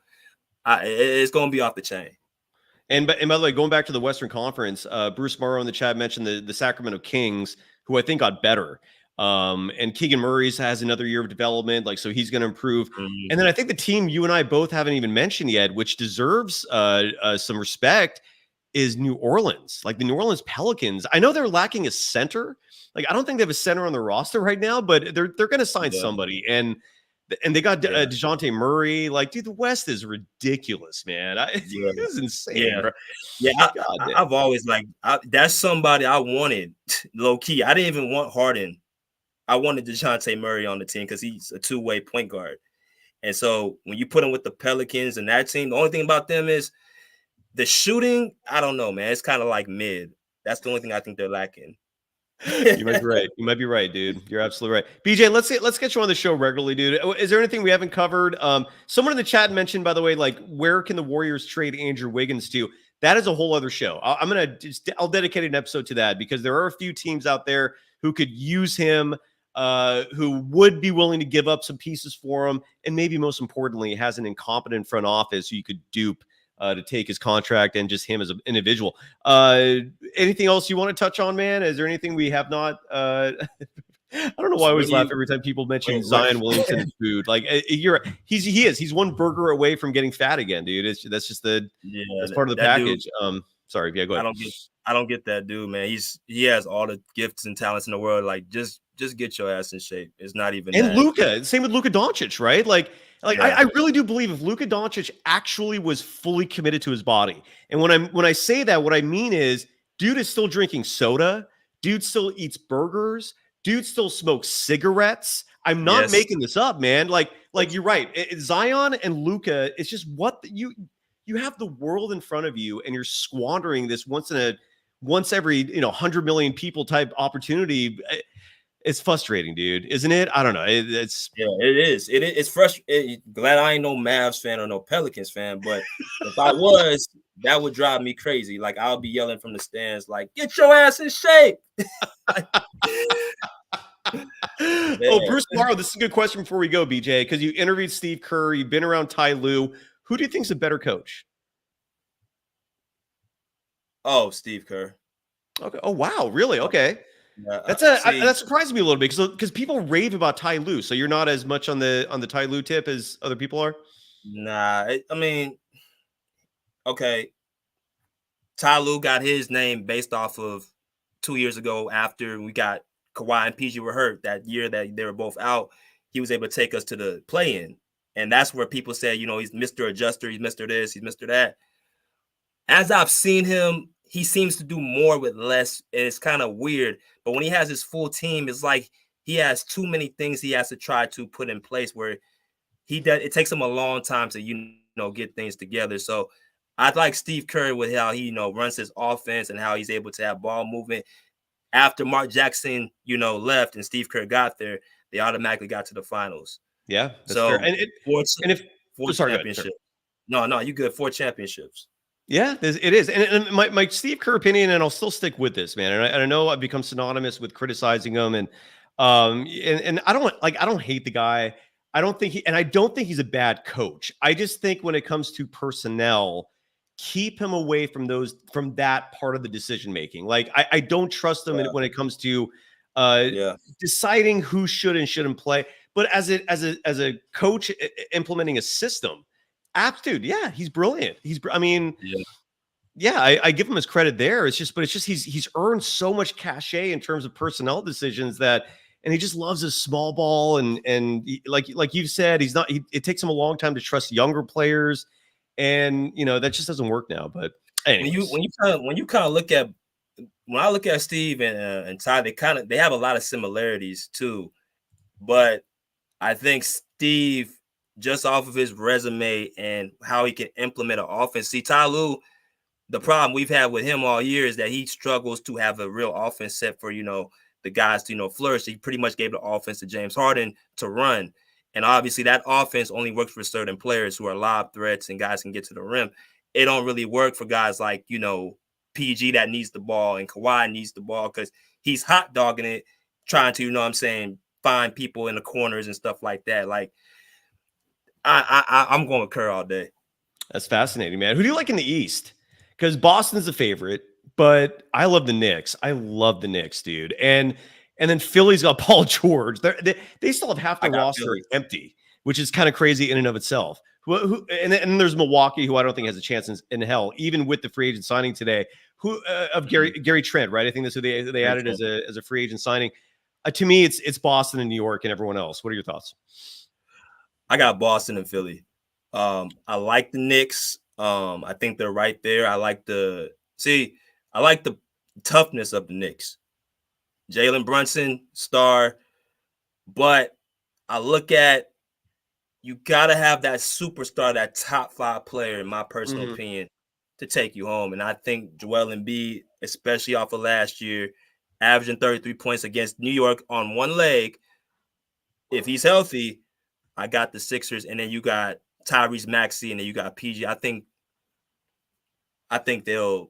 Speaker 5: it's going to be off the chain.
Speaker 1: And by the way, going back to the Western Conference, Bruce Morrow in the chat mentioned the Sacramento Kings, who I think got better. And Keegan Murray's has another year of development, so he's going to improve. Mm-hmm. And then I think the team you and I both haven't even mentioned yet, which deserves some respect, is New Orleans. Like the New Orleans Pelicans. I know they're lacking a center. Like, I don't think they have a center on their roster right now, but they're going to sign somebody. And they got DeJounte Murray. Like, dude, the West is ridiculous, man. It's insane, bro.
Speaker 5: Yeah, I've always that's somebody I wanted, low key. I didn't even want Harden. I wanted DeJounte Murray on the team because he's a two-way point guard. And so when you put him with the Pelicans and that team, the only thing about them is the shooting. I don't know, man. It's kind of like mid. That's the only thing I think they're lacking.
Speaker 1: You might be right. You might be right, dude. You're absolutely right. BJ, let's get you on the show regularly, dude. Is there anything we haven't covered? Someone in the chat mentioned, by the way, like, where can the Warriors trade Andrew Wiggins to? That is a whole other show. I'll dedicate an episode to that because there are a few teams out there who could use him, who would be willing to give up some pieces for him, and maybe most importantly, has an incompetent front office who you could dupe to take his contract and just him as an individual. Anything else you want to touch on, man? Is there anything we have not? I don't know why I always laugh every time people mention Zion Williamson and food. Like, he's one burger away from getting fat again, dude. That's just that's part of the package. Dude, sorry, yeah, go ahead.
Speaker 5: I don't get that dude, man. He has all the gifts and talents in the world. Like, just get your ass in shape. It's not even.
Speaker 1: And Luka, same with Luka Doncic, right? I really do believe if Luka Doncic actually was fully committed to his body, and when I say that, what I mean is, dude is still drinking soda, dude still eats burgers, dude still smokes cigarettes. I'm not making this up, man. Like you're right. Zion and Luka, it's just what you have the world in front of you, and you're squandering this once every 100 million people type opportunity. It's frustrating, dude, isn't it? I don't know.
Speaker 5: It is. It's frustrating. Glad I ain't no Mavs fan or no Pelicans fan, but if I was, that would drive me crazy. Like, I'll be yelling from the stands, like, "Get your ass in shape!"
Speaker 1: Oh, Bruce Morrow, this is a good question before we go, BJ, because you interviewed Steve Kerr. You've been around Ty Lue. Who do you think is a better coach?
Speaker 5: Oh, Steve Kerr.
Speaker 1: Okay. Oh, wow. Really? Okay.
Speaker 5: That
Speaker 1: surprised me a little bit because people rave about Ty Lue. So you're not as much on the Ty Lue tip as other people are?
Speaker 5: Nah, I mean, okay. Ty Lue got his name based off of 2 years ago after we got Kawhi and PG were hurt that year that they were both out. He was able to take us to the play-in. And that's where people say, he's Mr. Adjuster, he's Mr. this, he's Mr. that. As I've seen him, he seems to do more with less. And it's kind of weird. But when he has his full team, it's like he has too many things he has to try to put in place where it takes him a long time to, get things together. So I'd like Steve Kerr with how he, runs his offense and how he's able to have ball movement. After Mark Jackson, left and Steve Kerr got there, they automatically got to the finals.
Speaker 1: Yeah. That's
Speaker 5: So
Speaker 1: fair.
Speaker 5: four championships. No, you good. 4 championships.
Speaker 1: Yeah, it is. And my Steve Kerr opinion, and I'll still stick with this, man. And I know I've become synonymous with criticizing him, and I don't hate the guy. I don't think he's a bad coach. I just think when it comes to personnel, keep him away from that part of the decision making. Like I don't trust him when it comes to deciding who should and shouldn't play. But as a coach implementing a system, dude, yeah, he's brilliant. I give him his credit there. It's just he's earned so much cachet in terms of personnel decisions and he just loves his small ball and like you've said, it takes him a long time to trust younger players, and that just doesn't work now. But anyways.
Speaker 5: when I look at Steve and Ty, they have a lot of similarities too, but I think Steve, just off of his resume and how he can implement an offense. See, Ty Lue, the problem we've had with him all year is that he struggles to have a real offense set for, the guys to, flourish. He pretty much gave the offense to James Harden to run. And obviously that offense only works for certain players who are lob threats and guys can get to the rim. It don't really work for guys like, PG that needs the ball and Kawhi needs the ball because he's hot dogging it, trying to, find people in the corners and stuff like that. Like, I'm going with Kerr all day.
Speaker 1: That's fascinating, man. Who do you like in the East? Because Boston's a favorite, but I love the Knicks. I love the Knicks, dude. And then Philly's got Paul George. They still have half the roster empty, which is kind of crazy in and of itself. And then there's Milwaukee, who I don't think has a chance in hell, even with the free agent signing today. Of Gary Trent, right? I think that's who they added as a free agent signing. To me, it's Boston and New York and everyone else. What are your thoughts?
Speaker 5: I got Boston and Philly. I like the Knicks. I think they're right there. I like the toughness of the Knicks. Jalen Brunson, star. But I look at, you got to have that superstar, that top 5 player, in my personal opinion, to take you home. And I think Joel Embiid, especially off of last year, averaging 33 points against New York on one leg, if he's healthy, I got the Sixers, and then you got Tyrese Maxey, and then you got PG. I think they'll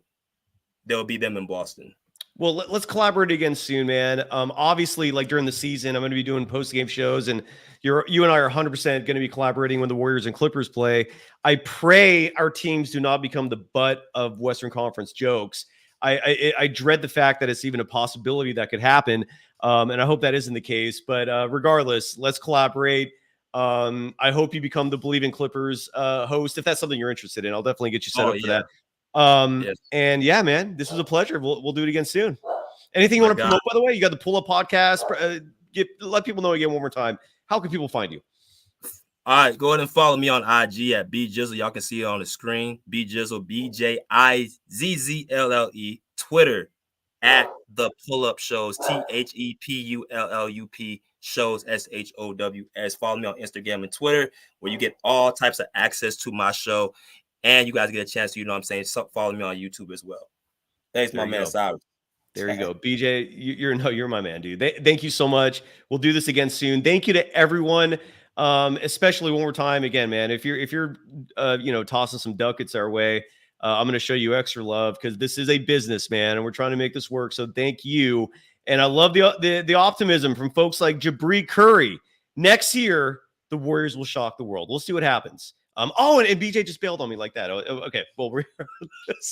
Speaker 5: be them in Boston.
Speaker 1: Well, let's collaborate again soon, man. Obviously, like during the season, I'm going to be doing post-game shows, and you and I are 100% going to be collaborating when the Warriors and Clippers play. I pray our teams do not become the butt of Western Conference jokes. I dread the fact that it's even a possibility that could happen, and I hope that isn't the case. But regardless, let's collaborate. I hope you become the Believe in Clippers host, if that's something you're interested in. I'll definitely get you set up for that. Yes. And yeah, man, this was a pleasure. We'll do it again soon. Anything you want to promote, by the way? You got the Pull Up podcast. Let people know again one more time. How can people find you?
Speaker 5: All right, go ahead and follow me on IG at BJizzle. Y'all can see it on the screen. BJizzle, BJIZZLLE. Twitter at the Pull Up Shows, THEPULLUP shows, SHOWS. Follow me on Instagram and Twitter, where you get all types of access to my show. And you guys get a chance to, follow me on YouTube as well. Thanks, my man, Cyrus.
Speaker 1: There you go. BJ, you're my man, dude. Thank you so much. We'll do this again soon. Thank you to everyone, especially one more time. Again, man, if you're tossing some ducats our way, I'm going to show you extra love because this is a business, man, and we're trying to make this work. So thank you. And I love the optimism from folks like Jabri Curry. Next year, the Warriors will shock the world. We'll see what happens. And BJ just bailed on me like that. Okay, well,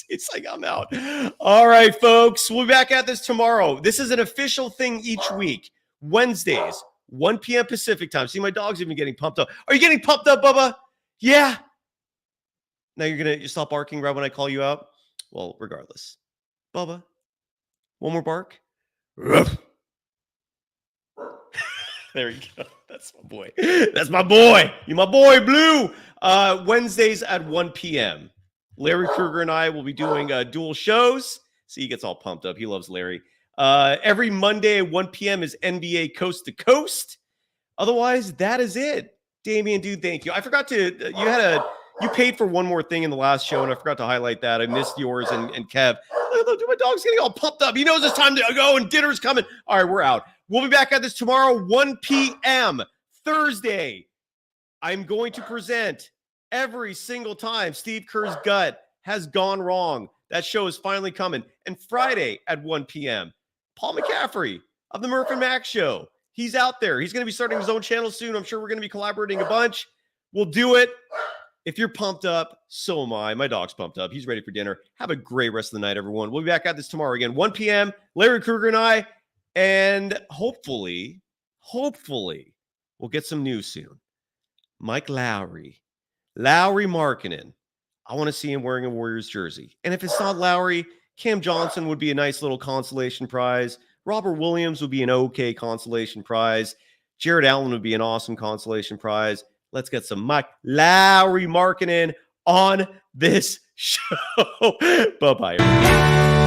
Speaker 1: it's like I'm out. All right, folks, we'll be back at this tomorrow. This is an official thing each week. Wednesdays, 1 p.m. Pacific time. See, my dog's even getting pumped up. Are you getting pumped up, Bubba? Yeah. Now you stop barking right when I call you out? Well, regardless. Bubba, one more bark. There you go. That's my boy. That's my boy. You my boy, Blue. Wednesdays at 1 p.m. Larry Kruger and I will be doing dual shows. See, he gets all pumped up. He loves Larry. Every Monday at 1 p.m. is NBA Coast to Coast. Otherwise, that is it. Damian, dude, thank you. I forgot to, you paid for one more thing in the last show, and I forgot to highlight that. I missed yours and Kev. Look, my dog's getting all pumped up. He knows it's time to go, and dinner's coming. All right, we're out. We'll be back at this tomorrow, 1 p.m. Thursday. I'm going to present every single time Steve Kerr's gut has gone wrong. That show is finally coming. And Friday at 1 p.m., Paul McCaffrey of the Murph and Max Show. He's out there. He's going to be starting his own channel soon. I'm sure we're going to be collaborating a bunch. We'll do it. If you're pumped up, so am I. My dog's pumped up. He's ready for dinner. Have a great rest of the night, everyone. We'll be back at this tomorrow again, 1 p.m. Larry Kruger and I. And hopefully, we'll get some news soon. Mike Lowry Markkanen. I want to see him wearing a Warriors jersey. And if it's not Lowry, Cam Johnson would be a nice little consolation prize. Robert Williams would be an okay consolation prize. Jared Allen would be an awesome consolation prize. Let's get some Mike Lowry Markkanen on this show. Bye-bye.